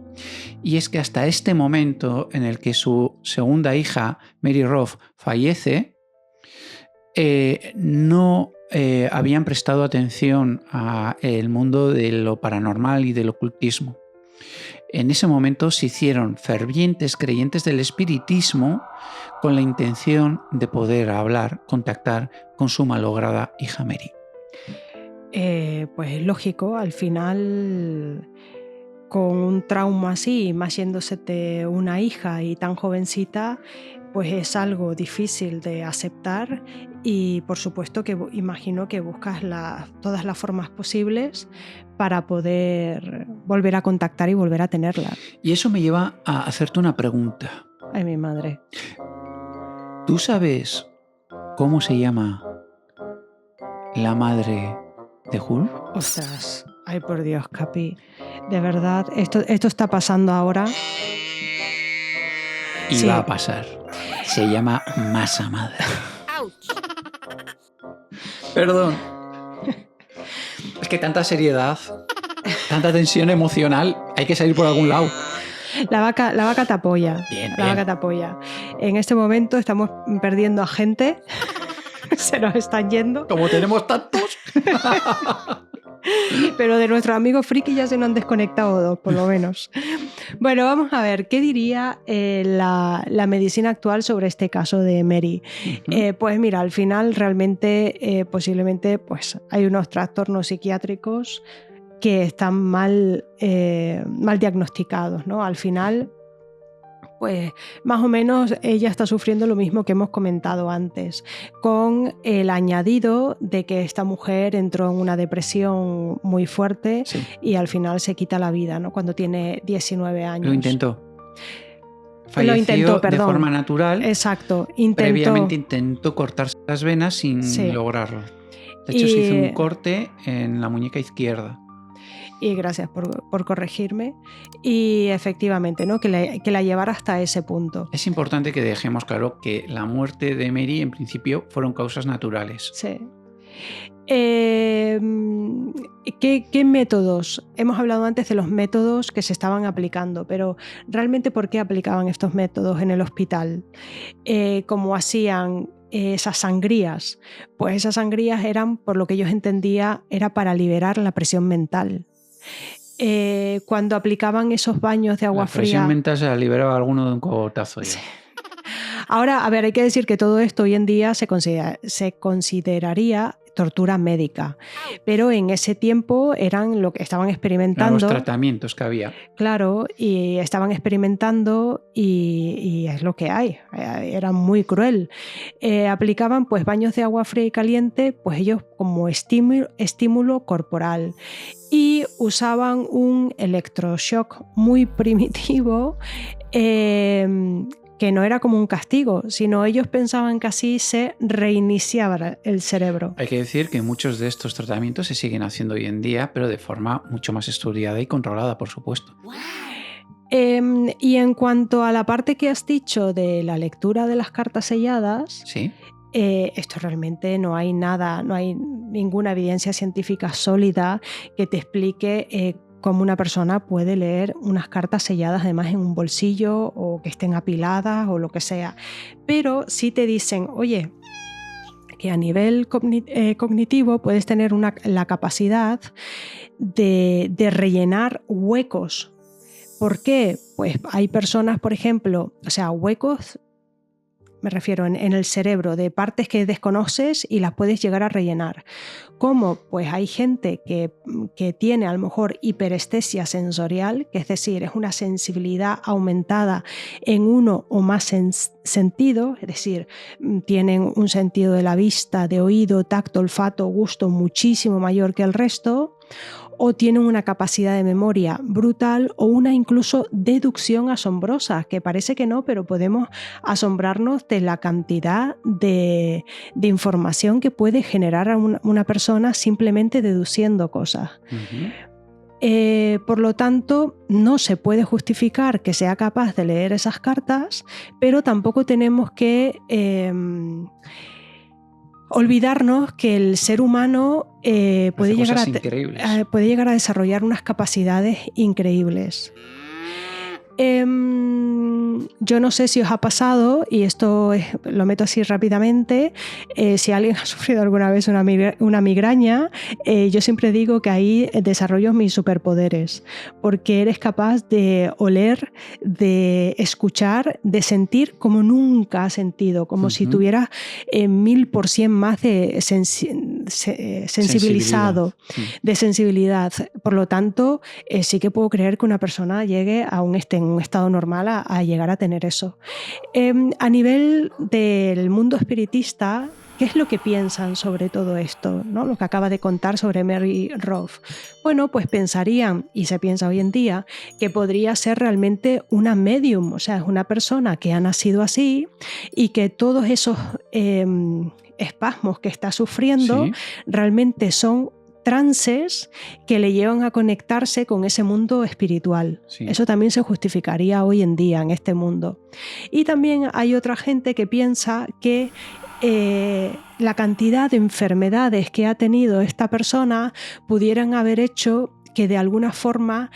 Y es que hasta este momento en el que su segunda hija, Mary Roff, fallece, no habían prestado atención al mundo de lo paranormal y del ocultismo. En ese momento se hicieron fervientes creyentes del espiritismo con la intención de poder hablar, contactar con su malograda hija Mary. Pues es lógico, al final, con un trauma así, más yéndosete una hija y tan jovencita, pues es algo difícil de aceptar y por supuesto que imagino que buscas todas las formas posibles para poder volver a contactar y volver a tenerla. Y eso me lleva a hacerte una pregunta. Ay, mi madre. ¿Tú sabes cómo se llama la madre de Hulk? Ostras, ay por Dios, Capi. De verdad, esto está pasando ahora. Y Sí. va a pasar. Se llama Masa Madre. Perdón. Es que tanta seriedad, tanta tensión emocional, hay que salir por algún lado. La vaca te apoya. Bien, La vaca te apoya. En este momento estamos perdiendo a gente. Se nos están yendo. Como tenemos tantos. Pero de nuestros amigos friki ya se nos han desconectado dos, por lo menos. Bueno, vamos a ver, ¿qué diría la medicina actual sobre este caso de Mary? Uh-huh. Pues mira, al final realmente posiblemente pues, hay unos trastornos psiquiátricos que están mal diagnosticados, ¿no? Al final, pues más o menos ella está sufriendo lo mismo que hemos comentado antes, con el añadido de que esta mujer entró en una depresión muy fuerte, sí, y al final se quita la vida, ¿no? Cuando tiene 19 años. Lo intentó. Falleció de forma natural. Exacto. Previamente intentó cortarse las venas sin lograrlo. De hecho, se hizo un corte en la muñeca izquierda. Y gracias por corregirme. Y efectivamente, ¿no? que la llevara hasta ese punto. Es importante que dejemos claro que la muerte de Mary en principio fueron causas naturales. Sí. ¿Qué métodos? Hemos hablado antes de los métodos que se estaban aplicando, pero realmente ¿por qué aplicaban estos métodos en el hospital? ¿Cómo hacían esas sangrías? Pues esas sangrías eran, por lo que yo entendía, era para liberar la presión mental. Cuando aplicaban esos baños de agua fría... La presión mental se la liberaba alguno de un cogotazo. Sí. Ahora, a ver, hay que decir que todo esto hoy en día se consideraría tortura médica, pero en ese tiempo eran lo que estaban experimentando. Los tratamientos que había. Claro, y estaban experimentando y es lo que hay. Era muy cruel. Aplicaban pues baños de agua fría y caliente, pues ellos como estímulo corporal, y usaban un electroshock muy primitivo. Que no era como un castigo, sino ellos pensaban que así se reiniciaba el cerebro. Hay que decir que muchos de estos tratamientos se siguen haciendo hoy en día, pero de forma mucho más estudiada y controlada, por supuesto. Y en cuanto a la parte que has dicho de la lectura de las cartas selladas, ¿sí? Esto realmente no hay nada, no hay ninguna evidencia científica sólida que te explique cómo una persona puede leer unas cartas selladas además en un bolsillo o que estén apiladas o lo que sea. Pero sí te dicen, oye, que a nivel cognitivo puedes tener la capacidad de rellenar huecos. ¿Por qué? Pues hay personas, por ejemplo, o sea, huecos... Me refiero en el cerebro, de partes que desconoces y las puedes llegar a rellenar. ¿Cómo? Pues hay gente que tiene a lo mejor hiperestesia sensorial, que es decir, es una sensibilidad aumentada en uno o más sentidos, es decir, tienen un sentido de la vista, de oído, tacto, olfato, gusto muchísimo mayor que el resto, o tienen una capacidad de memoria brutal o una incluso deducción asombrosa, que parece que no, pero podemos asombrarnos de la cantidad de información que puede generar a una persona simplemente deduciendo cosas. Uh-huh. Por lo tanto, no se puede justificar que sea capaz de leer esas cartas, pero tampoco tenemos que... olvidarnos que el ser humano puede llegar a desarrollar unas capacidades increíbles. Yo no sé si os ha pasado, y esto lo meto así rápidamente, si alguien ha sufrido alguna vez una migraña, yo siempre digo que ahí desarrollo mis superpoderes, porque eres capaz de oler, de escuchar, de sentir como nunca has sentido, como si tuvieras 1000% más de sensibilizado, de sensibilidad. Por lo tanto, sí que puedo creer que una persona llegue a en un estado normal a llegar a tener eso. A nivel del mundo espiritista, ¿qué es lo que piensan sobre todo esto, ¿no? Lo que acaba de contar sobre Mary Roth. Bueno, pues pensarían, y se piensa hoy en día, que podría ser realmente una medium, o sea, es una persona que ha nacido así y que todos esos espasmos que está sufriendo realmente son trances que le llevan a conectarse con ese mundo espiritual. Sí. Eso también se justificaría hoy en día en este mundo. Y también hay otra gente que piensa que la cantidad de enfermedades que ha tenido esta persona pudieran haber hecho que de alguna forma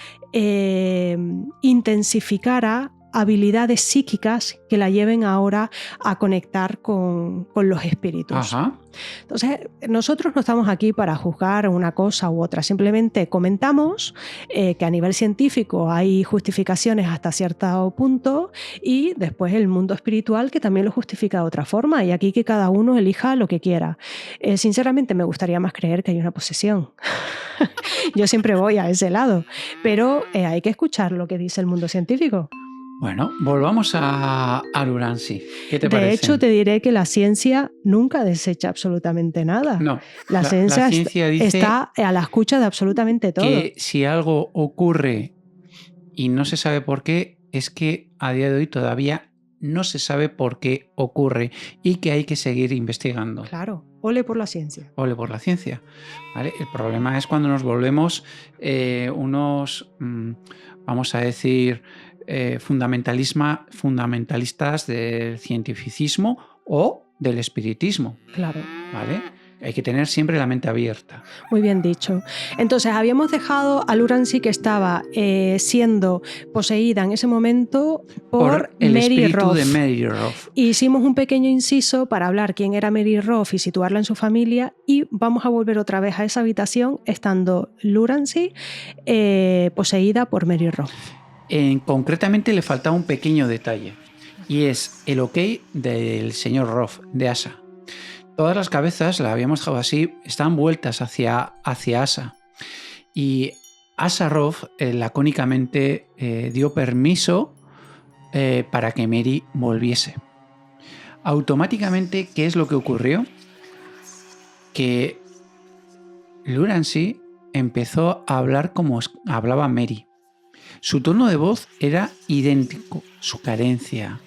intensificara habilidades psíquicas que la lleven ahora a conectar con los espíritus. Ajá. Entonces, nosotros no estamos aquí para juzgar una cosa u otra, simplemente comentamos que a nivel científico hay justificaciones hasta cierto punto y después el mundo espiritual que también lo justifica de otra forma y aquí que cada uno elija lo que quiera. Sinceramente me gustaría más creer que hay una posesión. Yo siempre voy a ese lado, pero hay que escuchar lo que dice el mundo científico. Bueno, volvamos a Lurancy. ¿Qué te parece? De hecho, te diré que la ciencia nunca desecha absolutamente nada. No, la ciencia dice está a la escucha de absolutamente todo. Que si algo ocurre y no se sabe por qué, es que a día de hoy todavía no se sabe por qué ocurre y que hay que seguir investigando. Claro, ole por la ciencia. Ole por la ciencia. ¿Vale? El problema es cuando nos volvemos unos, vamos a decir, fundamentalistas del cientificismo o del espiritismo. Claro. ¿Vale? Hay que tener siempre la mente abierta. Muy bien dicho. Entonces, habíamos dejado a Lurancy que estaba siendo poseída en ese momento por el Mary espíritu Roth. de Mary Roth. Hicimos un pequeño inciso para hablar quién era Mary Roth y situarla en su familia y vamos a volver otra vez a esa habitación estando Lurancy poseída por Mary Roth. Concretamente le faltaba un pequeño detalle y es el ok del señor Roth, de Asa. Todas las cabezas, la habíamos dejado así, estaban vueltas hacia Asa y Asa Roth lacónicamente dio permiso para que Mary volviese. Automáticamente, ¿qué es lo que ocurrió? Que Lurancy empezó a hablar como hablaba Mary. Su tono de voz era idéntico, su cadencia,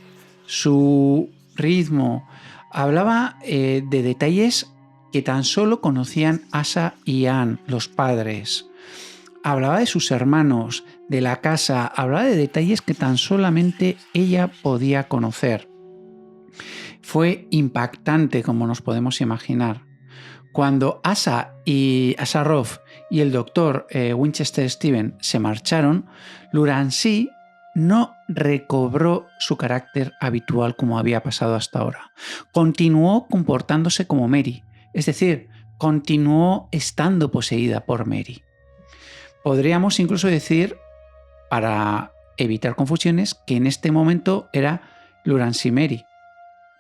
su ritmo. Hablaba de detalles que tan solo conocían Asa y Ann, los padres. Hablaba de sus hermanos, de la casa, hablaba de detalles que tan solamente ella podía conocer. Fue impactante, como nos podemos imaginar. Cuando Asa Roth y el doctor Winchester Stephen se marcharon, Lurancy no recobró su carácter habitual como había pasado hasta ahora. Continuó comportándose como Mary, es decir, continuó estando poseída por Mary. Podríamos incluso decir, para evitar confusiones, que en este momento era Lurancy Mary,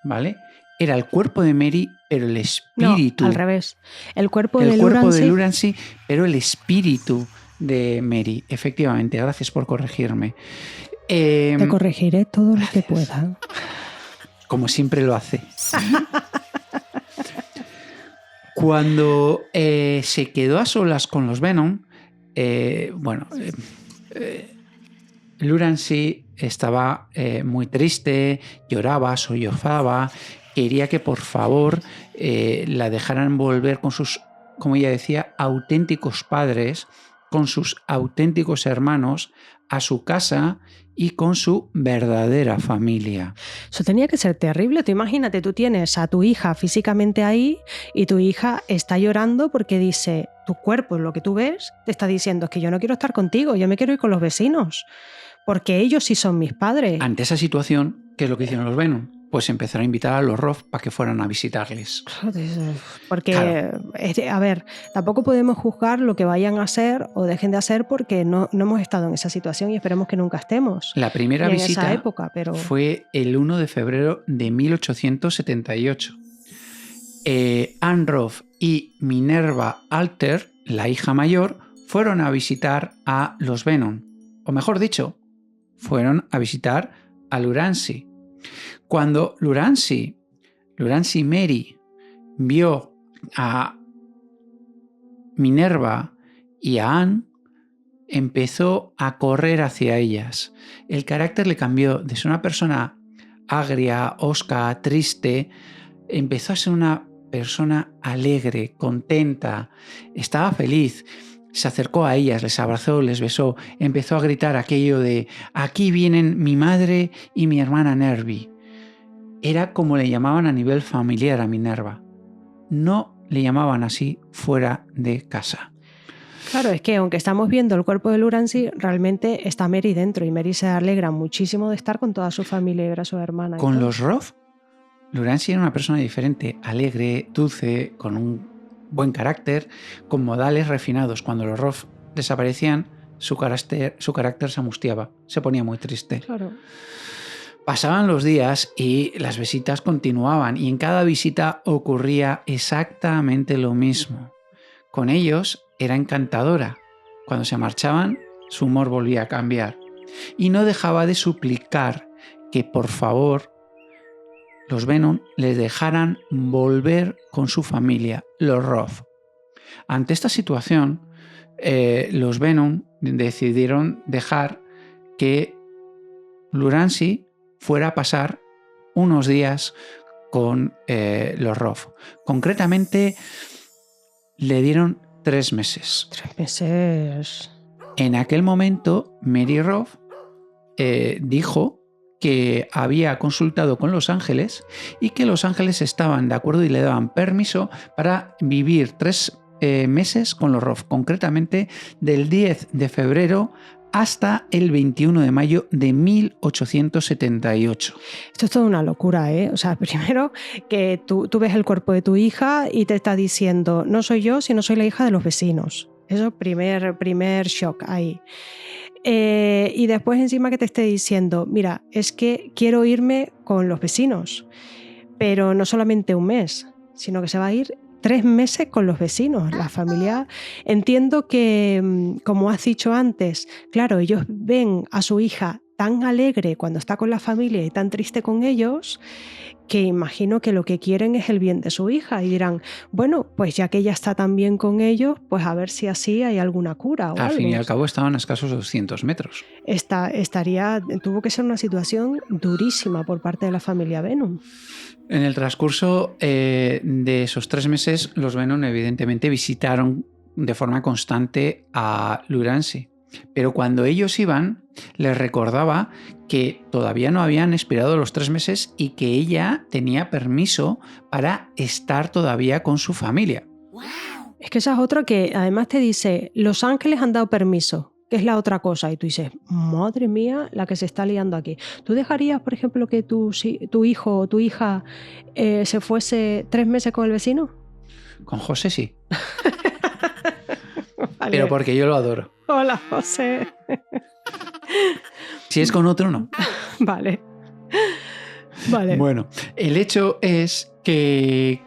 ¿vale? Era el cuerpo de Mary, pero el espíritu... No, al revés. El cuerpo de Lurancy, pero el espíritu de Mary. Efectivamente, gracias por corregirme. Te corregiré todo lo que pueda. Como siempre lo hace. Cuando se quedó a solas con los Venom, Lurancy estaba muy triste, lloraba, sollozaba, quería que por favor la dejaran volver con sus, como ella decía, auténticos padres, con sus auténticos hermanos, a su casa y con su verdadera familia. Eso tenía que ser terrible. Tú imagínate, tú tienes a tu hija físicamente ahí y tu hija está llorando porque dice, tu cuerpo, lo que tú ves, te está diciendo es que yo no quiero estar contigo, yo me quiero ir con los vecinos. porque ellos sí son mis padres. Ante esa situación, ¿qué es lo que hicieron los Venom? Pues empezaron a invitar a los Roth para que fueran a visitarles. Porque, Claro. a ver, tampoco podemos juzgar lo que vayan a hacer o dejen de hacer porque no hemos estado en esa situación y esperemos que nunca estemos. La primera en visita esa época, pero... fue el 1 de febrero de 1878. Anne Roth y Minerva Alter, la hija mayor, fueron a visitar a los Venom. O mejor dicho, fueron a visitar a Lurancy. Cuando Lurancy Mary vio a Minerva y a Anne, empezó a correr hacia ellas. El carácter le cambió de ser una persona agria, hosca, triste, empezó a ser una persona alegre, contenta, estaba feliz. Se acercó a ellas, les abrazó, les besó, empezó a gritar aquello de «Aquí vienen mi madre y mi hermana Nervi». Era como le llamaban a nivel familiar a Minerva. No le llamaban así fuera de casa. Claro, es que aunque estamos viendo el cuerpo de Lurancy, realmente está Mary dentro y Mary se alegra muchísimo de estar con toda su familia y ver a su hermana. Con los Roth, Lurancy era una persona diferente, alegre, dulce, con un buen carácter, con modales refinados. Cuando los Roth desaparecían, su carácter se angustiaba, se ponía muy triste. Claro. Pasaban los días y las visitas continuaban y en cada visita ocurría exactamente lo mismo. Con ellos era encantadora. Cuando se marchaban, su humor volvía a cambiar y no dejaba de suplicar que por favor los Venom les dejaran volver con su familia, los Roth. Ante esta situación, los Venom decidieron dejar que Lurancy fuera a pasar unos días con los Roth. Concretamente, le dieron 3 meses. 3 meses. En aquel momento, Mary Roth dijo que había consultado con Los Ángeles y que Los Ángeles estaban de acuerdo y le daban permiso para vivir 3 meses con los Roth, concretamente del 10 de febrero hasta el 21 de mayo de 1878. Esto es toda una locura, ¿eh? O sea, primero que tú ves el cuerpo de tu hija y te está diciendo, no soy yo, sino soy la hija de los vecinos. Eso, primer shock ahí. Y después encima que te esté diciendo, mira, es que quiero irme con los vecinos, pero no solamente un mes, sino que se va a ir 3 meses con los vecinos, la familia. Entiendo que, como has dicho antes, claro, ellos ven a su hija tan alegre cuando está con la familia y tan triste con ellos, que imagino que lo que quieren es el bien de su hija y dirán, bueno, pues ya que ella está tan bien con ellos, pues a ver si así hay alguna cura o al algo. fin y al cabo estaban a escasos 200 metros. Tuvo que ser una situación durísima por parte de la familia Venom. En el transcurso de esos 3 meses, los Venom evidentemente visitaron de forma constante a Lurancy. Pero cuando ellos iban, les recordaba que todavía no habían expirado los 3 meses y que ella tenía permiso para estar todavía con su familia. Es que esa es otra que además te dice, Los Ángeles han dado permiso, que es la otra cosa. Y tú dices, madre mía, la que se está liando aquí. ¿Tú dejarías, por ejemplo, que tu hijo o tu hija se fuese 3 meses con el vecino? Con José sí. Vale. Pero porque yo lo adoro. Hola, José. Si es con otro, no. Vale. Bueno, el hecho es que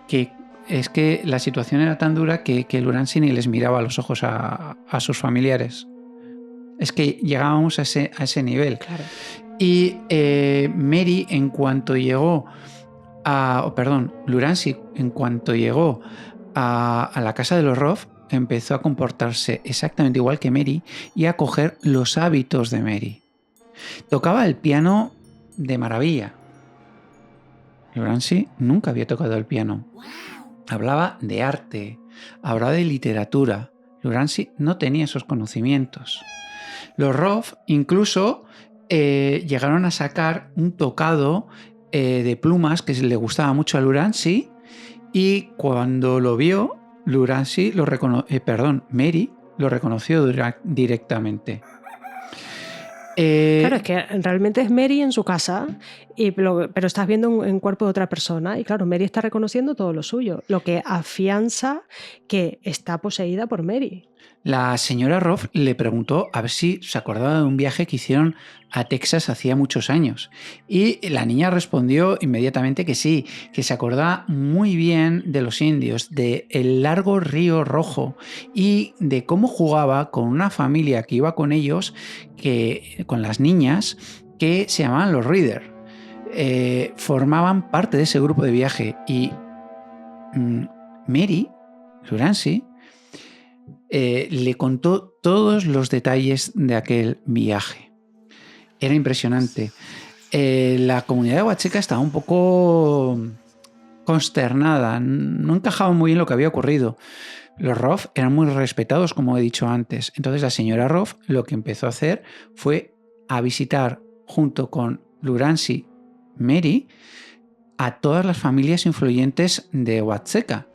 la situación era tan dura que Lurancy ni les miraba a los ojos a sus familiares. Es que llegábamos a ese nivel. Claro. Y Mary, en cuanto llegó Lurancy, en cuanto llegó a la casa de los Roth, empezó a comportarse exactamente igual que Mary y a coger los hábitos de Mary. Tocaba el piano de maravilla. Lurancy nunca había tocado el piano. Hablaba de arte, hablaba de literatura. Lurancy no tenía esos conocimientos. Los Roth incluso llegaron a sacar un tocado de plumas que le gustaba mucho a Lurancy y cuando lo vio, Mary lo reconoció directamente. Claro, es que realmente es Mary en su casa, pero estás viendo en cuerpo de otra persona y claro, Mary está reconociendo todo lo suyo, lo que afianza que está poseída por Mary. La señora Roth le preguntó a ver si se acordaba de un viaje que hicieron a Texas hacía muchos años. Y la niña respondió inmediatamente que sí, que se acordaba muy bien de los indios, del largo río Rojo y de cómo jugaba con una familia que iba con ellos, con las niñas, que se llamaban los Reader. Formaban parte de ese grupo de viaje y Mary Lurancy le contó todos los detalles de aquel viaje. Era impresionante. La comunidad de Huacheca estaba un poco consternada, no encajaba muy bien lo que había ocurrido. Los Roth eran muy respetados, como he dicho antes. Entonces la señora Roth lo que empezó a hacer fue a visitar junto con Lurancy Mary a todas las familias influyentes de Huacheca.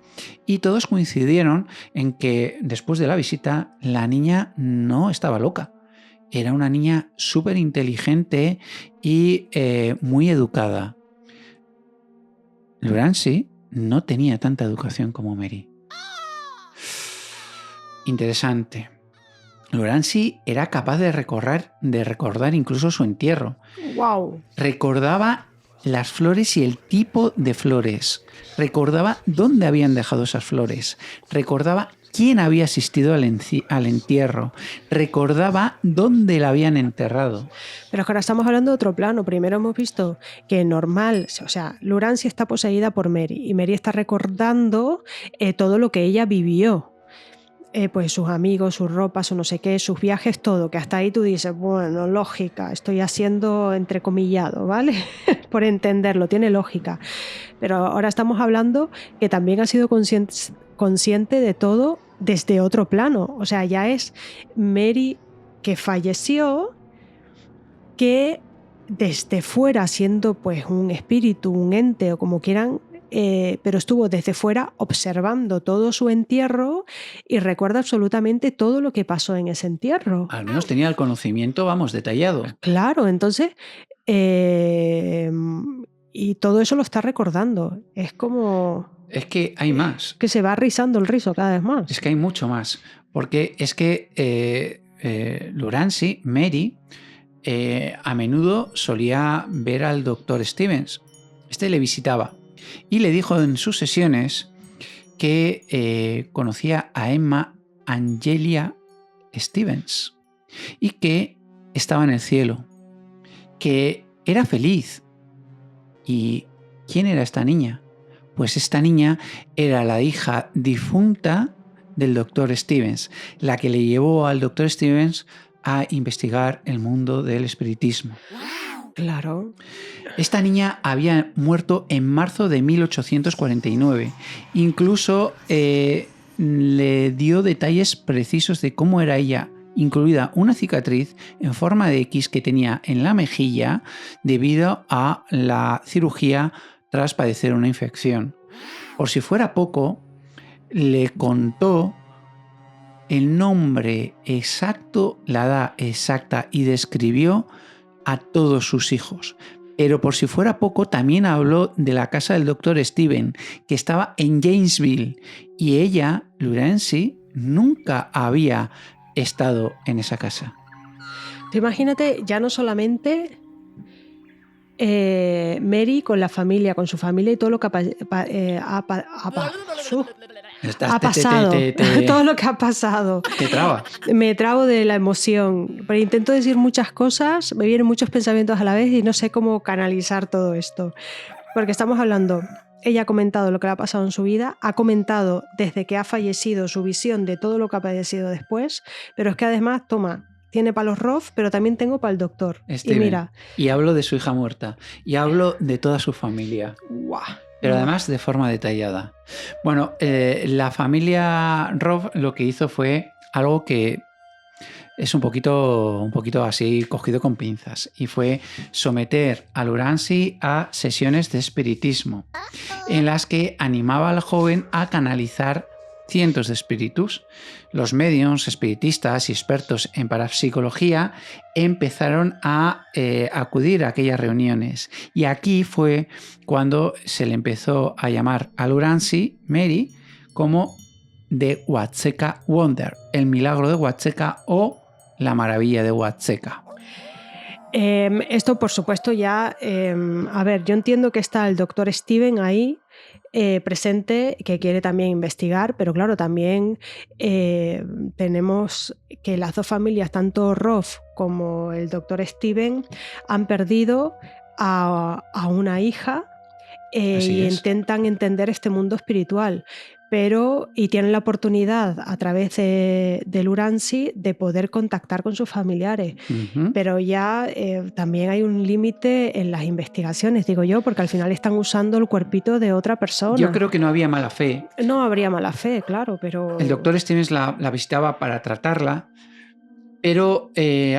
Y todos coincidieron en que después de la visita la niña no estaba loca. Era una niña súper inteligente y muy educada. Lurancy no tenía tanta educación como Mary. Interesante. Lurancy era capaz de recordar incluso su entierro. ¡Wow! Recordaba las flores y el tipo de flores. Recordaba dónde habían dejado esas flores. Recordaba quién había asistido al entierro. Recordaba dónde la habían enterrado. Pero es que ahora estamos hablando de otro plano. Primero hemos visto que normal, o sea, Lurancy está poseída por Mary y Mary está recordando todo lo que ella vivió. Pues sus amigos, sus ropas, su no sé qué, sus viajes, todo, que hasta ahí tú dices, bueno, lógica, estoy haciendo entrecomillado, ¿vale? Por entenderlo, tiene lógica. Pero ahora estamos hablando que también ha sido consciente de todo desde otro plano. O sea, ya es Mary que falleció, que desde fuera, siendo pues un espíritu, un ente o como quieran, pero estuvo desde fuera observando todo su entierro y recuerda absolutamente todo lo que pasó en ese entierro. Al menos tenía el conocimiento, vamos, detallado. Claro, entonces, y todo eso lo está recordando. Es como... Es que hay más. Que se va rizando el rizo cada vez más. Es que hay mucho más. Porque es que Lurancy, Mary, a menudo solía ver al Dr. Stevens. Este le visitaba y le dijo en sus sesiones que conocía a Emma Angelia Stevens y que estaba en el cielo, que era feliz. ¿Y quién era esta niña? Pues esta niña era la hija difunta del Dr. Stevens, la que le llevó al Dr. Stevens a investigar el mundo del espiritismo. Claro. Esta niña había muerto en marzo de 1849. Incluso le dio detalles precisos de cómo era ella, incluida una cicatriz en forma de X que tenía en la mejilla debido a la cirugía tras padecer una infección. Por si fuera poco, le contó el nombre exacto, la edad exacta y describió a todos sus hijos. Pero por si fuera poco, también habló de la casa del Dr. Steven, que estaba en Janesville, y ella, Lurancy, nunca había estado en esa casa. Tú imagínate, ya no solamente Mary con la familia, con su familia y todo lo que ha pasado, todo lo que ha pasado. Te traba. Me trabo de la emoción, pero intento decir muchas cosas, me vienen muchos pensamientos a la vez y no sé cómo canalizar todo esto. Porque estamos hablando, ella ha comentado lo que le ha pasado en su vida, ha comentado desde que ha fallecido su visión de todo lo que ha padecido después, pero es que además, tiene para los Roth, pero también tengo para el doctor. Steven. Y mira. Y hablo de su hija muerta. Y hablo de toda su familia. ¡Guau! Pero además de forma detallada. Bueno, la familia Roth lo que hizo fue algo que es un poquito así cogido con pinzas. Y fue someter a Lurancy a sesiones de espiritismo, en las que animaba al joven a canalizar cientos de espíritus. Los médiums, espiritistas y expertos en parapsicología empezaron a acudir a aquellas reuniones. Y aquí fue cuando se le empezó a llamar a Lurancy, Mary, como The Watseka Wonder, el milagro de Watseka o la maravilla de Watseka. Esto, por supuesto, ya... a ver, yo entiendo que está el doctor Steven ahí presente, que quiere también investigar, pero claro, también tenemos que las dos familias, tanto Rolf como el doctor Steven, han perdido a una hija y intentan entender este mundo espiritual. Y tienen la oportunidad a través de Lurancy de poder contactar con sus familiares. Uh-huh. Pero ya también hay un límite en las investigaciones, digo yo, porque al final están usando el cuerpito de otra persona. Yo creo que no había mala fe. No habría mala fe, claro, pero... El doctor Stevens la visitaba para tratarla, pero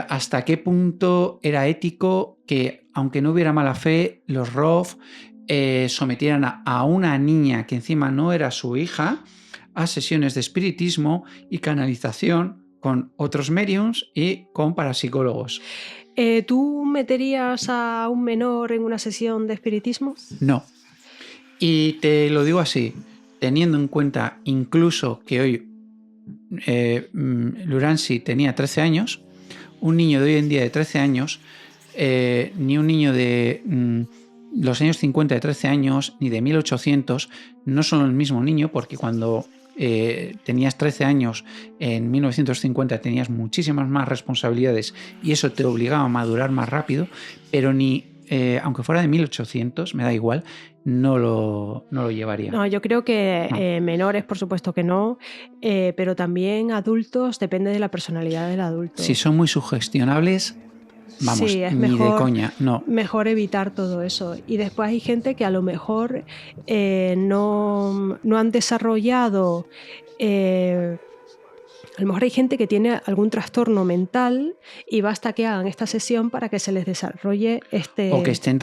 ¿hasta qué punto era ético que, aunque no hubiera mala fe, los Rolf sometieran a una niña que encima no era su hija a sesiones de espiritismo y canalización con otros mediums y con parapsicólogos? ¿Tú meterías a un menor en una sesión de espiritismo? No. Y te lo digo así, teniendo en cuenta incluso que hoy Lurancy tenía 13 años, un niño de hoy en día de 13 años, ni un niño de... los años 50 de 13 años ni de 1800 no son el mismo niño, porque cuando tenías 13 años en 1950 tenías muchísimas más responsabilidades y eso te obligaba a madurar más rápido, pero aunque fuera de 1800, me da igual, no lo llevaría. No, yo creo que menores, por supuesto que no, pero también adultos, depende de la personalidad del adulto. Si son muy sugestionables... Vamos, sí, es ni mejor, de coña, no. Mejor evitar todo eso. Y después hay gente que a lo mejor no han desarrollado... a lo mejor hay gente que tiene algún trastorno mental y basta que hagan esta sesión para que se les desarrolle O que estén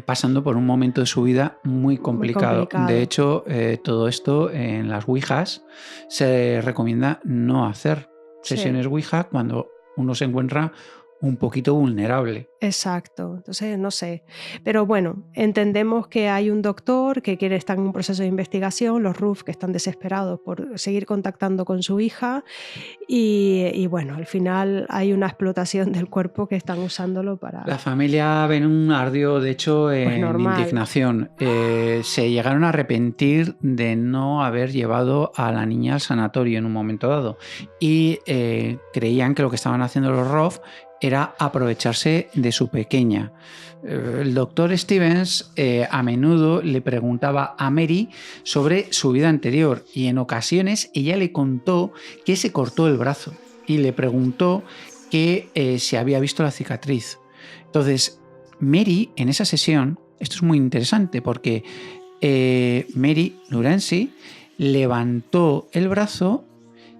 pasando por un momento de su vida muy complicado. De hecho, todo esto en las Ouijas se recomienda no hacer sesiones Ouija cuando uno se encuentra un poquito vulnerable. Exacto, entonces no sé, pero bueno, entendemos que hay un doctor que quiere estar en un proceso de investigación, los Rolf que están desesperados por seguir contactando con su hija y bueno, al final hay una explotación del cuerpo que están usándolo para... La familia ven un ardio, de hecho, en indignación. Se llegaron a arrepentir de no haber llevado a la niña al sanatorio en un momento dado y creían que lo que estaban haciendo los Rolf era aprovecharse de su pequeña. El doctor Stevens a menudo le preguntaba a Mary sobre su vida anterior y en ocasiones ella le contó que se cortó el brazo y le preguntó que si había visto la cicatriz. Entonces, Mary en esa sesión, esto es muy interesante porque Mary Lurancy levantó el brazo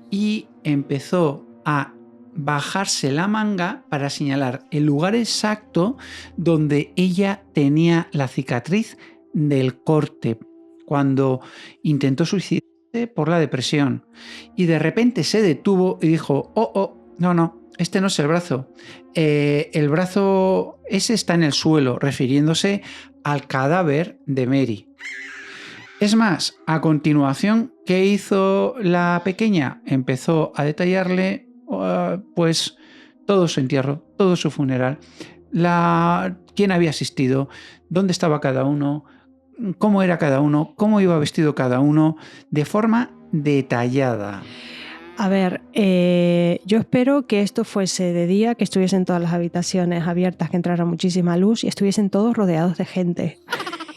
y empezó a bajarse la manga para señalar el lugar exacto donde ella tenía la cicatriz del corte cuando intentó suicidarse por la depresión y de repente se detuvo y dijo no, este no es el brazo ese está en el suelo, refiriéndose al cadáver de Mary. Es más, a continuación, ¿qué hizo la pequeña? Empezó a detallarle pues todo su entierro, todo su funeral, quién había asistido, dónde estaba cada uno, cómo era cada uno, cómo iba vestido cada uno, de forma detallada. A ver, yo espero que esto fuese de día, que estuviesen todas las habitaciones abiertas, que entrara muchísima luz y estuviesen todos rodeados de gente.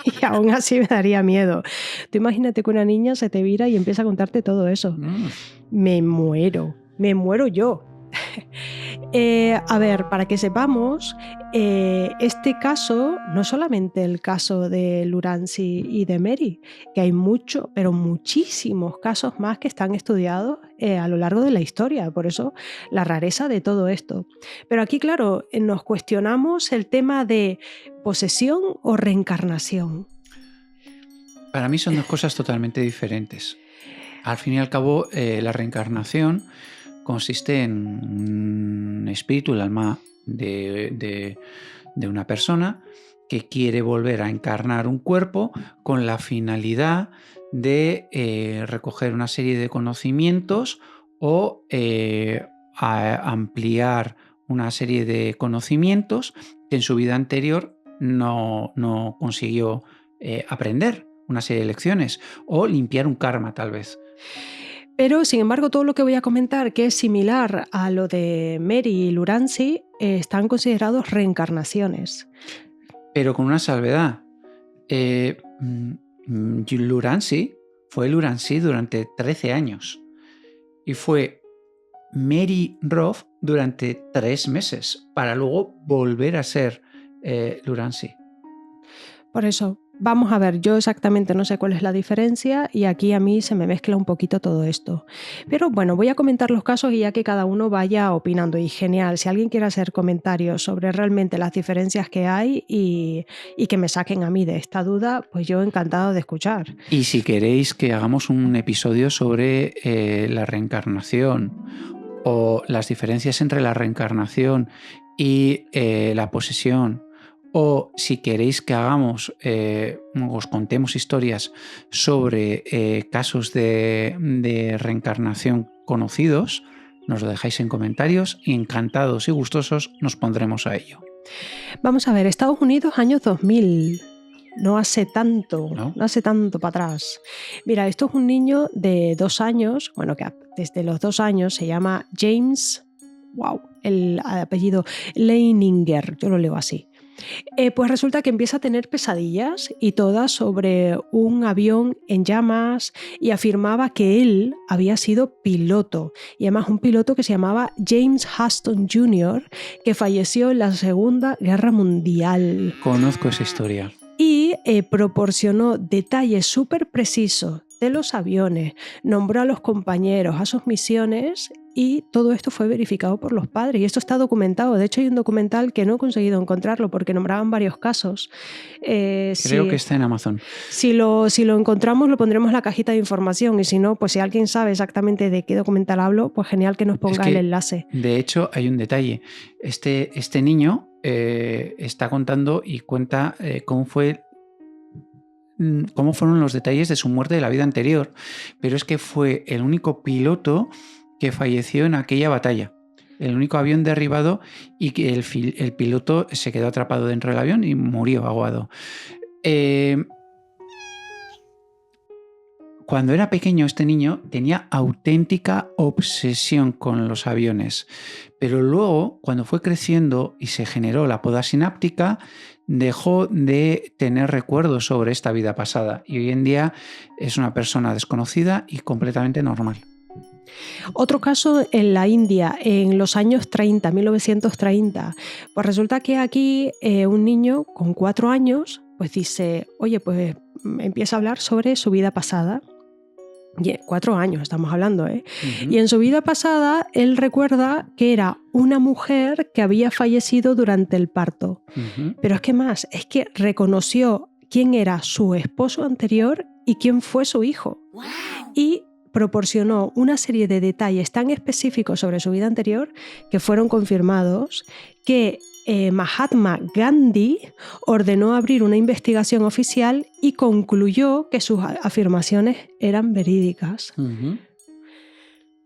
Y aún así me daría miedo. Tú imagínate que una niña se te vira y empieza a contarte todo eso. Me muero yo. A ver, para que sepamos, este caso, no solamente el caso de Lurancy y de Mary, que hay muchísimos casos más que están estudiados a lo largo de la historia, por eso la rareza de todo esto. Pero aquí, claro, nos cuestionamos el tema de posesión o reencarnación. Para mí son dos cosas totalmente diferentes. Al fin y al cabo, la reencarnación consiste en un espíritu, el alma de una persona que quiere volver a encarnar un cuerpo con la finalidad de recoger una serie de conocimientos o ampliar una serie de conocimientos que en su vida anterior no consiguió aprender, una serie de lecciones, o limpiar un karma tal vez. Pero, sin embargo, todo lo que voy a comentar, que es similar a lo de Mary y Lurancy, están considerados reencarnaciones. Pero con una salvedad. Lurancy fue Lurancy durante 13 años y fue Mary Roth durante 3 meses para luego volver a ser Lurancy. Por eso, vamos a ver, yo exactamente no sé cuál es la diferencia y aquí a mí se me mezcla un poquito todo esto. Pero bueno, voy a comentar los casos y ya que cada uno vaya opinando. Y genial, si alguien quiere hacer comentarios sobre realmente las diferencias que hay y que me saquen a mí de esta duda, pues yo encantado de escuchar. Y si queréis que hagamos un episodio sobre la reencarnación o las diferencias entre la reencarnación y la posesión, o si queréis que hagamos, os contemos historias sobre casos de reencarnación conocidos, nos lo dejáis en comentarios y encantados y gustosos nos pondremos a ello. Vamos a ver, Estados Unidos, años 2000. No hace tanto, no hace tanto para atrás. Mira, esto es un niño de 2 años, bueno, que desde los 2 años se llama James, el apellido Leininger, yo lo leo así. Pues resulta que empieza a tener pesadillas y todas sobre un avión en llamas y afirmaba que él había sido piloto y además un piloto que se llamaba James Huston Jr. que falleció en la Segunda Guerra Mundial. Conozco esa historia. Y proporcionó detalles súper precisos de los aviones, nombró a los compañeros, a sus misiones y todo esto fue verificado por los padres y esto está documentado. De hecho hay un documental que no he conseguido encontrarlo porque nombraban varios casos. Creo que está en Amazon. Si lo encontramos lo pondremos en la cajita de información y si no, pues si alguien sabe exactamente de qué documental hablo, pues genial que nos ponga el enlace. De hecho hay un detalle. Este niño está contando y cuenta cómo fueron los detalles de su muerte de la vida anterior, pero es que fue el único piloto que falleció en aquella batalla, el único avión derribado y que el piloto se quedó atrapado dentro del avión y murió ahogado. Cuando era pequeño este niño tenía auténtica obsesión con los aviones, pero luego cuando fue creciendo y se generó la poda sináptica, dejó de tener recuerdos sobre esta vida pasada y hoy en día es una persona desconocida y completamente normal. Otro caso en la India, en los años 30, 1930, pues resulta que aquí un niño con 4 años pues dice, oye, pues empieza a hablar sobre su vida pasada. 4 años estamos hablando, ¿eh? Uh-huh. Y en su vida pasada él recuerda que era una mujer que había fallecido durante el parto. Uh-huh. Pero es que más, es que reconoció quién era su esposo anterior y quién fue su hijo. ¡Wow! Y proporcionó una serie de detalles tan específicos sobre su vida anterior que fueron confirmados que Mahatma Gandhi ordenó abrir una investigación oficial y concluyó que sus afirmaciones eran verídicas. Uh-huh.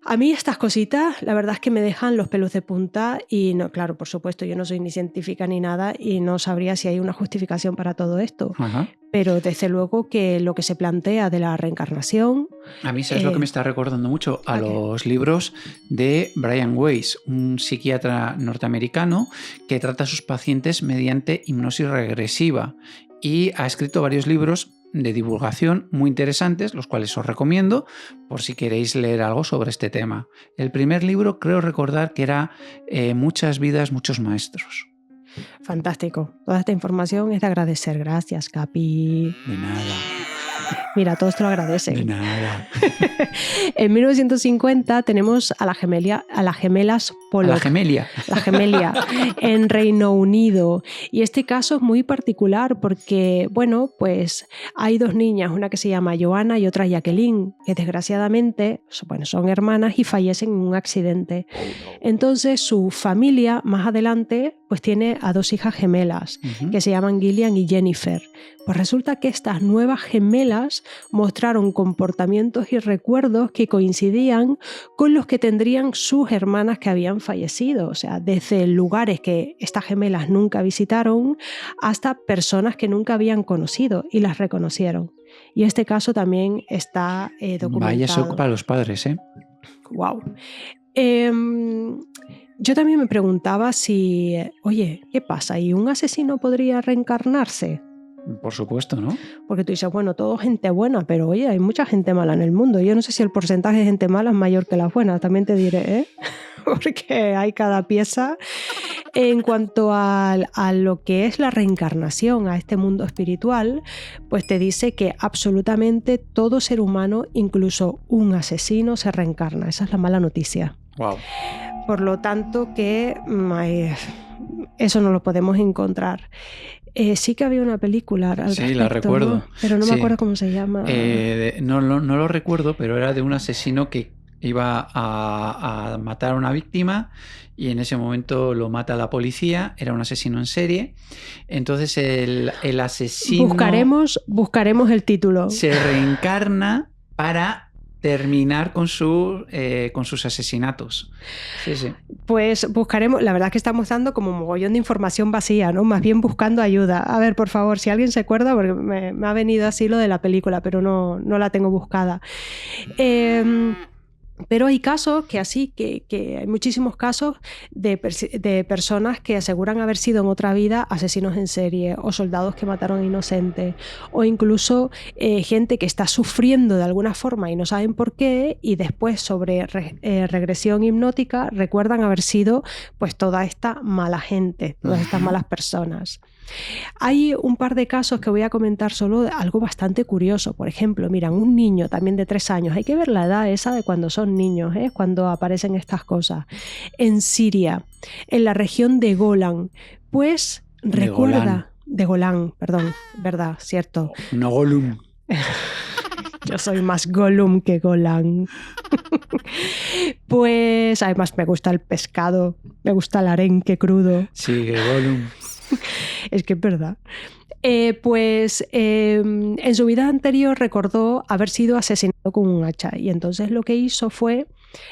A mí estas cositas, la verdad es que me dejan los pelos de punta y, no, claro, por supuesto, yo no soy ni científica ni nada y no sabría si hay una justificación para todo esto. Uh-huh. Pero desde luego que lo que se plantea de la reencarnación... A mí es lo que me está recordando mucho a los libros de Brian Weiss, un psiquiatra norteamericano que trata a sus pacientes mediante hipnosis regresiva y ha escrito varios libros de divulgación muy interesantes, los cuales os recomiendo por si queréis leer algo sobre este tema. El primer libro creo recordar que era Muchas vidas, muchos maestros. Fantástico. Toda esta información es de agradecer. Gracias, Capi. De nada. Mira, todos te lo agradecen. De nada. En 1950 tenemos a las gemelas Pollock. La gemelia. La gemelia en Reino Unido. Y este caso es muy particular porque, bueno, pues hay dos niñas, una que se llama Joanna y otra Jacqueline, que desgraciadamente, bueno, son hermanas y fallecen en un accidente. Entonces su familia más adelante pues tiene a dos hijas gemelas que se llaman Gillian y Jennifer. Pues resulta que estas nuevas gemelas mostraron comportamientos y recuerdos que coincidían con los que tendrían sus hermanas que habían fallecido. O sea, desde lugares que estas gemelas nunca visitaron hasta personas que nunca habían conocido y las reconocieron. Y este caso también está documentado. Vaya shock para los padres, ¿eh? Wow. Yo también me preguntaba si, oye, ¿qué pasa? ¿Y un asesino podría reencarnarse? Por supuesto, ¿no? Porque tú dices, bueno, todo gente buena, pero oye, hay mucha gente mala en el mundo. Yo no sé si el porcentaje de gente mala es mayor que las buenas, también te diré, ¿eh? Porque hay cada pieza. En cuanto a lo que es la reencarnación, a este mundo espiritual, pues te dice que absolutamente todo ser humano, incluso un asesino, se reencarna. Esa es la mala noticia. Wow. Por lo tanto, que eso no lo podemos encontrar. Sí que había una película al respecto, la recuerdo. ¿no? Pero no me acuerdo cómo se llama. No lo recuerdo, pero era de un asesino que iba a matar a una víctima y en ese momento lo mata la policía. Era un asesino en serie. Entonces el asesino... Buscaremos el título. Se reencarna para terminar con sus asesinatos. Sí, sí. Pues buscaremos, la verdad es que estamos dando como un mogollón de información vacía, ¿no? Más bien buscando ayuda. A ver, por favor, si alguien se acuerda, porque me ha venido así lo de la película, pero no la tengo buscada. Pero hay casos que hay muchísimos casos de personas que aseguran haber sido en otra vida asesinos en serie o soldados que mataron inocentes o incluso gente que está sufriendo de alguna forma y no saben por qué y después sobre regresión hipnótica recuerdan haber sido pues toda esta mala gente, todas estas malas personas. Hay un par de casos que voy a comentar solo, algo bastante curioso. Por ejemplo, miran, un niño también de 3 años, hay que ver la edad esa de cuando son niños, cuando aparecen estas cosas. En Siria, en la región de Golán, pues recuerda... De Golán, perdón, verdad, cierto. No Gollum. Yo soy más Gollum que Golán. Pues además me gusta el pescado, me gusta el arenque crudo. Sí, que Gollum. Es que es verdad. En su vida anterior recordó haber sido asesinado con un hacha y entonces lo que hizo fue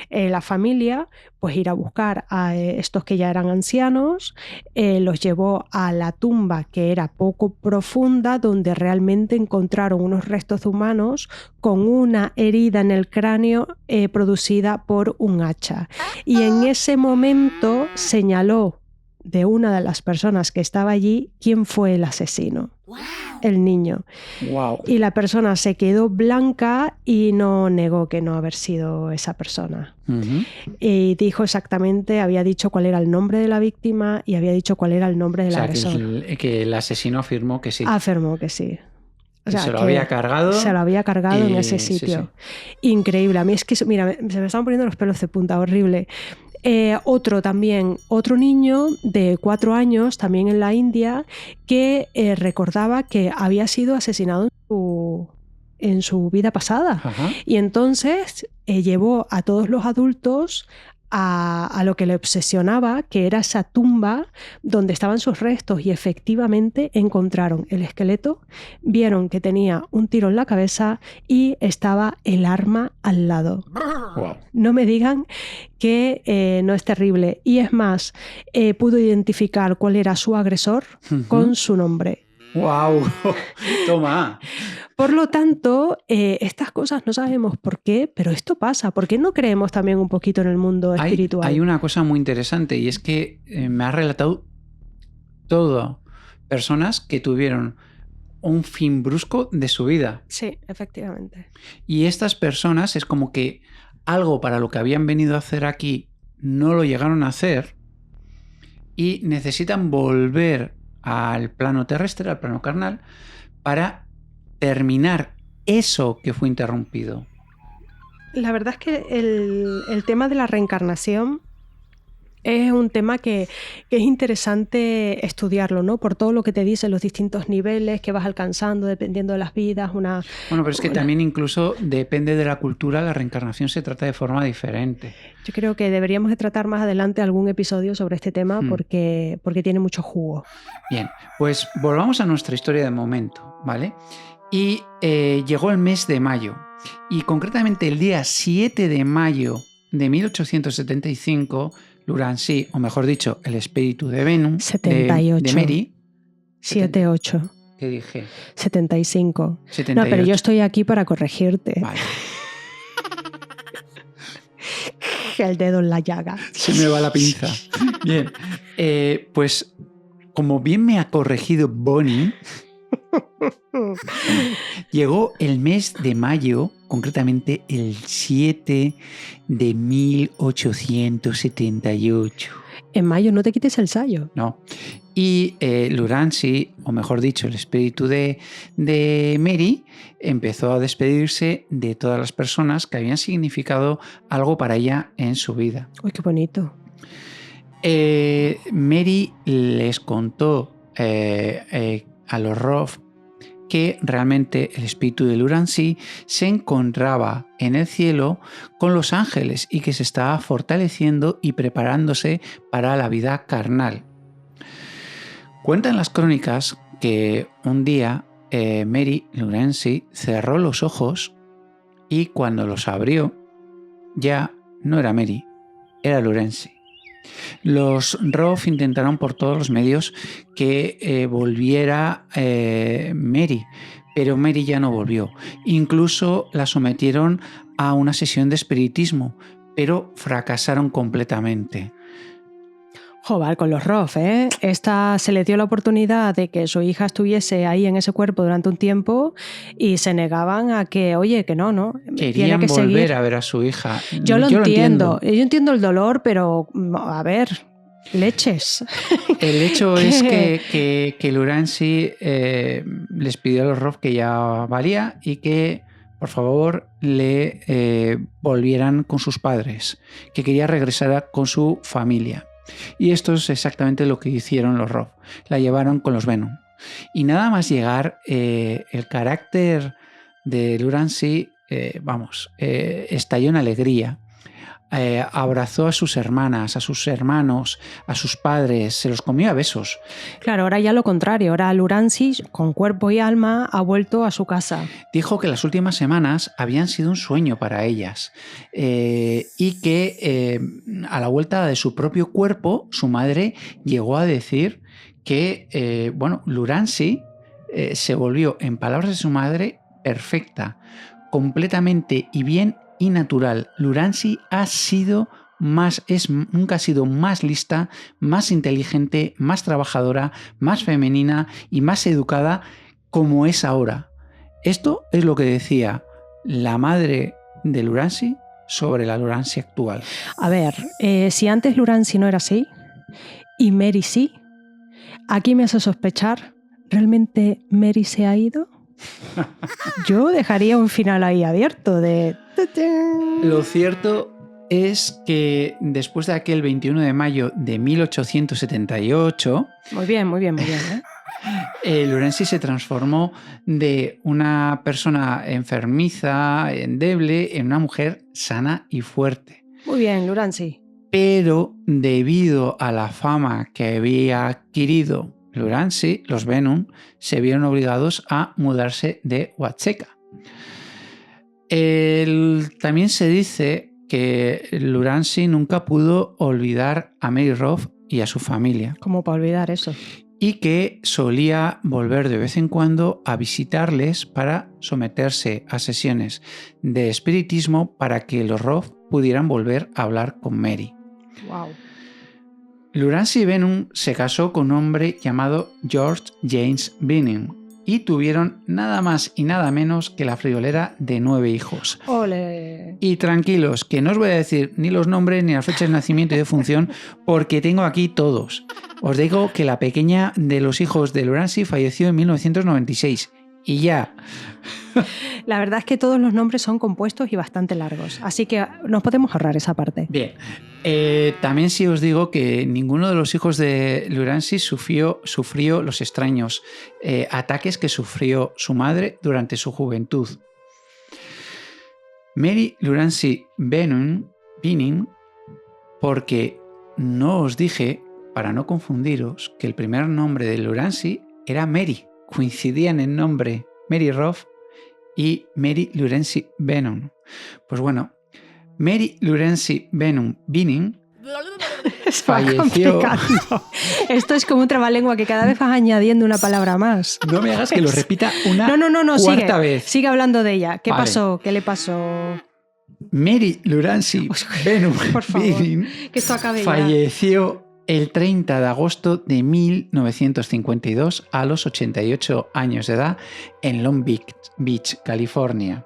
la familia pues ir a buscar a estos que ya eran ancianos, los llevó a la tumba que era poco profunda donde realmente encontraron unos restos humanos con una herida en el cráneo producida por un hacha y en ese momento señaló de una de las personas que estaba allí quién fue el asesino. Wow. El niño. Wow. Y la persona se quedó blanca y no negó que no haber sido esa persona. Y dijo exactamente, había dicho cuál era el nombre de la víctima y había dicho cuál era el nombre del agresor. Que el asesino afirmó que sí. Afirmó que sí. O sea, se lo había cargado. Se lo había cargado en ese sitio. Sí. Increíble. A mí es que, mira, se me estaban poniendo los pelos de punta, horrible. Otro niño de 4 años, también en la India, que recordaba que había sido asesinado en su vida pasada. Ajá. Y entonces llevó a todos los adultos a lo que le obsesionaba, que era esa tumba donde estaban sus restos y efectivamente encontraron el esqueleto, vieron que tenía un tiro en la cabeza y estaba el arma al lado. Wow. No me digan que no es terrible. Y es más, pudo identificar cuál era su agresor con su nombre. ¡Wow! Toma. Por lo tanto, estas cosas no sabemos por qué, pero esto pasa. ¿Por qué no creemos también un poquito en el mundo espiritual? Hay una cosa muy interesante y es que me ha relatado todo personas que tuvieron un fin brusco de su vida. Sí, efectivamente. Y estas personas es como que algo para lo que habían venido a hacer aquí no lo llegaron a hacer y necesitan volver al plano terrestre, al plano carnal, para terminar eso que fue interrumpido? La verdad es que el tema de la reencarnación es un tema que es interesante estudiarlo, ¿no? Por todo lo que te dicen los distintos niveles que vas alcanzando dependiendo de las vidas. Bueno, pero es que también incluso depende de la cultura, la reencarnación se trata de forma diferente. Yo creo que deberíamos de tratar más adelante algún episodio sobre este tema porque tiene mucho jugo. Bien, pues volvamos a nuestra historia de momento, ¿vale? Y llegó el mes de mayo, y concretamente el día 7 de mayo de 1875, Lurancy, o mejor dicho, el espíritu de Venus, 78. de Mary. 78. ¿Qué dije? 75. 78. No, pero yo estoy aquí para corregirte. Vale. El dedo en la llaga. Se me va la pinza. Bien, pues como bien me ha corregido Bonnie, llegó el mes de mayo, concretamente el 7 de 1878. En mayo no te quites el sayo. No. Y Lurancy, o mejor dicho, el espíritu de Mary, empezó a despedirse de todas las personas que habían significado algo para ella en su vida. Uy, qué bonito. Mary les contó a los Roth que realmente el espíritu de Lurancy se encontraba en el cielo con los ángeles y que se estaba fortaleciendo y preparándose para la vida carnal. Cuentan las crónicas que un día Mary Lurancy cerró los ojos y cuando los abrió ya no era Mary, era Lurancy. Los Roth intentaron por todos los medios que volviera Mary, pero Mary ya no volvió. Incluso la sometieron a una sesión de espiritismo, pero fracasaron completamente. Joder, con los Roth, ¿eh? Esta se le dio la oportunidad de que su hija estuviese ahí en ese cuerpo durante un tiempo y se negaban a que, oye, que no. Querían que volver seguir. A ver a su hija. Yo lo entiendo. Yo entiendo el dolor, pero a ver, leches. El hecho es que Lurancy les pidió a los Roth que ya valía y que por favor le volvieran con sus padres, que quería regresar con su familia. Y esto es exactamente lo que hicieron los Roth. La llevaron con los Venom. Y nada más llegar, el carácter de Lurancy, estalló en alegría. Abrazó a sus hermanas, a sus hermanos, a sus padres, se los comió a besos. Claro, ahora ya lo contrario. Ahora Lurancy, con cuerpo y alma, ha vuelto a su casa. Dijo que las últimas semanas habían sido un sueño para ellas y que a la vuelta de su propio cuerpo, su madre llegó a decir que, Lurancy se volvió, en palabras de su madre, perfecta, completamente y bien y natural. Lurancy nunca ha sido más lista, más inteligente, más trabajadora, más femenina y más educada como es ahora. Esto es lo que decía la madre de Lurancy sobre la Lurancy actual. A ver, si antes Lurancy no era así y Mary sí, aquí me hace sospechar, ¿realmente Mary se ha ido? Yo dejaría un final ahí abierto de... Lo cierto es que después de aquel 21 de mayo de 1878... Muy bien, Lurancy se transformó de una persona enfermiza, endeble, en una mujer sana y fuerte. Muy bien, Lurancy. Pero debido a la fama que había adquirido Lurancy, los Venom se vieron obligados a mudarse de Huacheca. También se dice que Lurancy nunca pudo olvidar a Mary Roth y a su familia. ¿Cómo para olvidar eso? Y que solía volver de vez en cuando a visitarles para someterse a sesiones de espiritismo para que los Roth pudieran volver a hablar con Mary. Wow. Lurancy Venom se casó con un hombre llamado George James Venom y tuvieron nada más y nada menos que la friolera de 9 hijos. ¡Ole! Y tranquilos, que no os voy a decir ni los nombres ni las fechas de nacimiento y de función porque tengo aquí todos. Os digo que la pequeña de los hijos de Lurancy falleció en 1996 y ya. La verdad es que todos los nombres son compuestos y bastante largos, así que nos podemos ahorrar esa parte. Bien, también sí os digo que ninguno de los hijos de Lurancy sufrió los extraños ataques que sufrió su madre durante su juventud. Mary Lurancy Bening, porque no os dije, para no confundiros, que el primer nombre de Lurancy era Mary, coincidían en nombre Mary Roth y Mary Lurancy Bening. Pues bueno, Mary Lurancy Bening falleció. Esto es como un trabalengua que cada vez vas añadiendo una palabra más. No me hagas que lo repita una no, cuarta vez. Sigue hablando de ella. ¿Qué Vale. pasó? ¿Qué le pasó? Mary Lurancy Bening que esto acabe ya. falleció el 30 de agosto de 1952 a los 88 años de edad en Long Beach, California.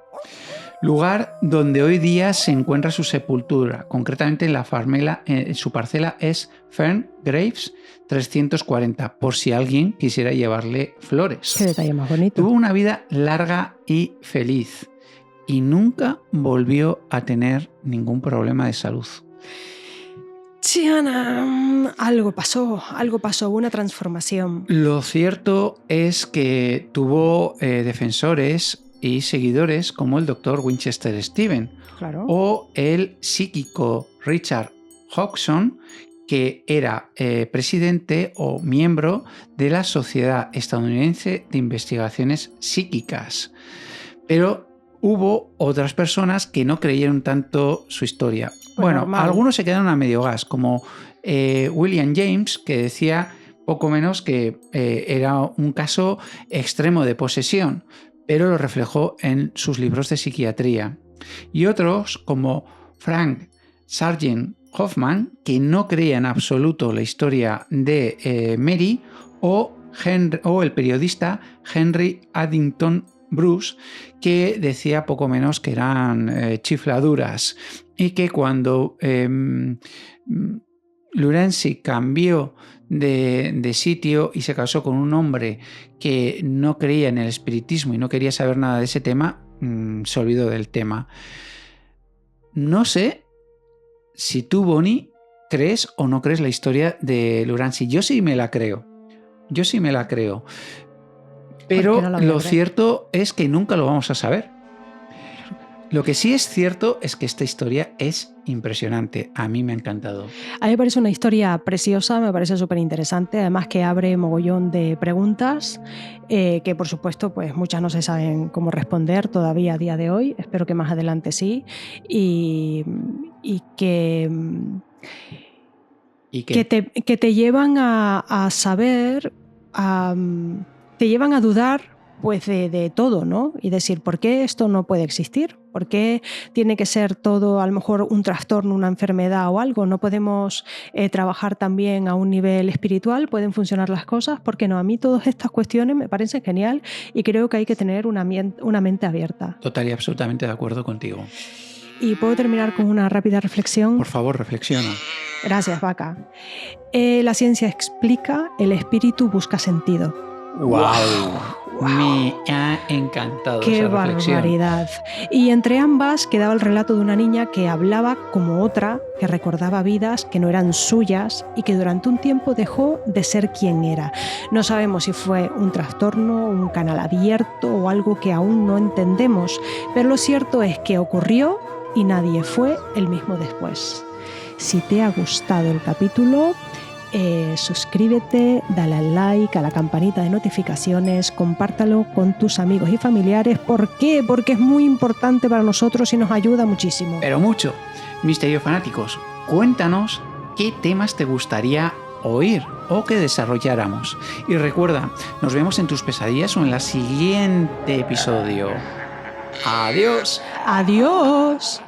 Lugar donde hoy día se encuentra su sepultura. Concretamente en su parcela es Fern Graves 340, por si alguien quisiera llevarle flores. Qué detalle más bonito. Tuvo una vida larga y feliz y nunca volvió a tener ningún problema de salud. Chiana, algo pasó, una transformación. Lo cierto es que tuvo defensores y seguidores como el Dr. Winchester Stephen, claro, o el psíquico Richard Hodgson, que era presidente o miembro de la Sociedad Estadounidense de Investigaciones Psíquicas. Pero hubo otras personas que no creyeron tanto su historia. Bueno, algunos se quedaron a medio gas, como William James, que decía poco menos que era un caso extremo de posesión, pero lo reflejó en sus libros de psiquiatría. Y otros, como Frank Sargent Hoffman, que no creía en absoluto la historia de Mary, o el periodista Henry Addington Bruce, que decía poco menos que eran chifladuras y que cuando Lurancy cambió de sitio y se casó con un hombre que no creía en el espiritismo y no quería saber nada de ese tema, se olvidó del tema. No sé si tú, Bonnie, crees o no crees la historia de Lurancy. Yo sí me la creo. Pero no lo cierto es que nunca lo vamos a saber. Lo que sí es cierto es que esta historia es impresionante. A mí me ha encantado. A mí me parece una historia preciosa, me parece súper interesante, además que abre mogollón de preguntas que por supuesto pues muchas no se saben cómo responder todavía a día de hoy, espero que más adelante sí, y que te llevan a saber, te llevan a dudar pues de todo, ¿no? Y decir, ¿por qué esto no puede existir? ¿Por qué tiene que ser todo a lo mejor un trastorno, una enfermedad o algo? ¿No podemos trabajar también a un nivel espiritual? ¿Pueden funcionar las cosas? ¿Por qué no? A mí todas estas cuestiones me parecen genial y creo que hay que tener una mente abierta. Total y absolutamente de acuerdo contigo. ¿Y puedo terminar con una rápida reflexión? Por favor, reflexiona. Gracias, Vaca. La ciencia explica, el espíritu busca sentido. ¡Wow! Me ha encantado esa reflexión. ¡Qué barbaridad! Y entre ambas quedaba el relato de una niña que hablaba como otra, que recordaba vidas que no eran suyas y que durante un tiempo dejó de ser quien era. No sabemos si fue un trastorno, un canal abierto o algo que aún no entendemos, pero lo cierto es que ocurrió y nadie fue el mismo después. Si te ha gustado el capítulo, suscríbete, dale al like, a la campanita de notificaciones, compártalo con tus amigos y familiares. ¿Por qué? Porque es muy importante para nosotros y nos ayuda muchísimo. Pero mucho. Misterio Fanáticos, cuéntanos qué temas te gustaría oír o que desarrolláramos. Y recuerda, nos vemos en tus pesadillas o en el siguiente episodio. ¡Adiós! ¡Adiós!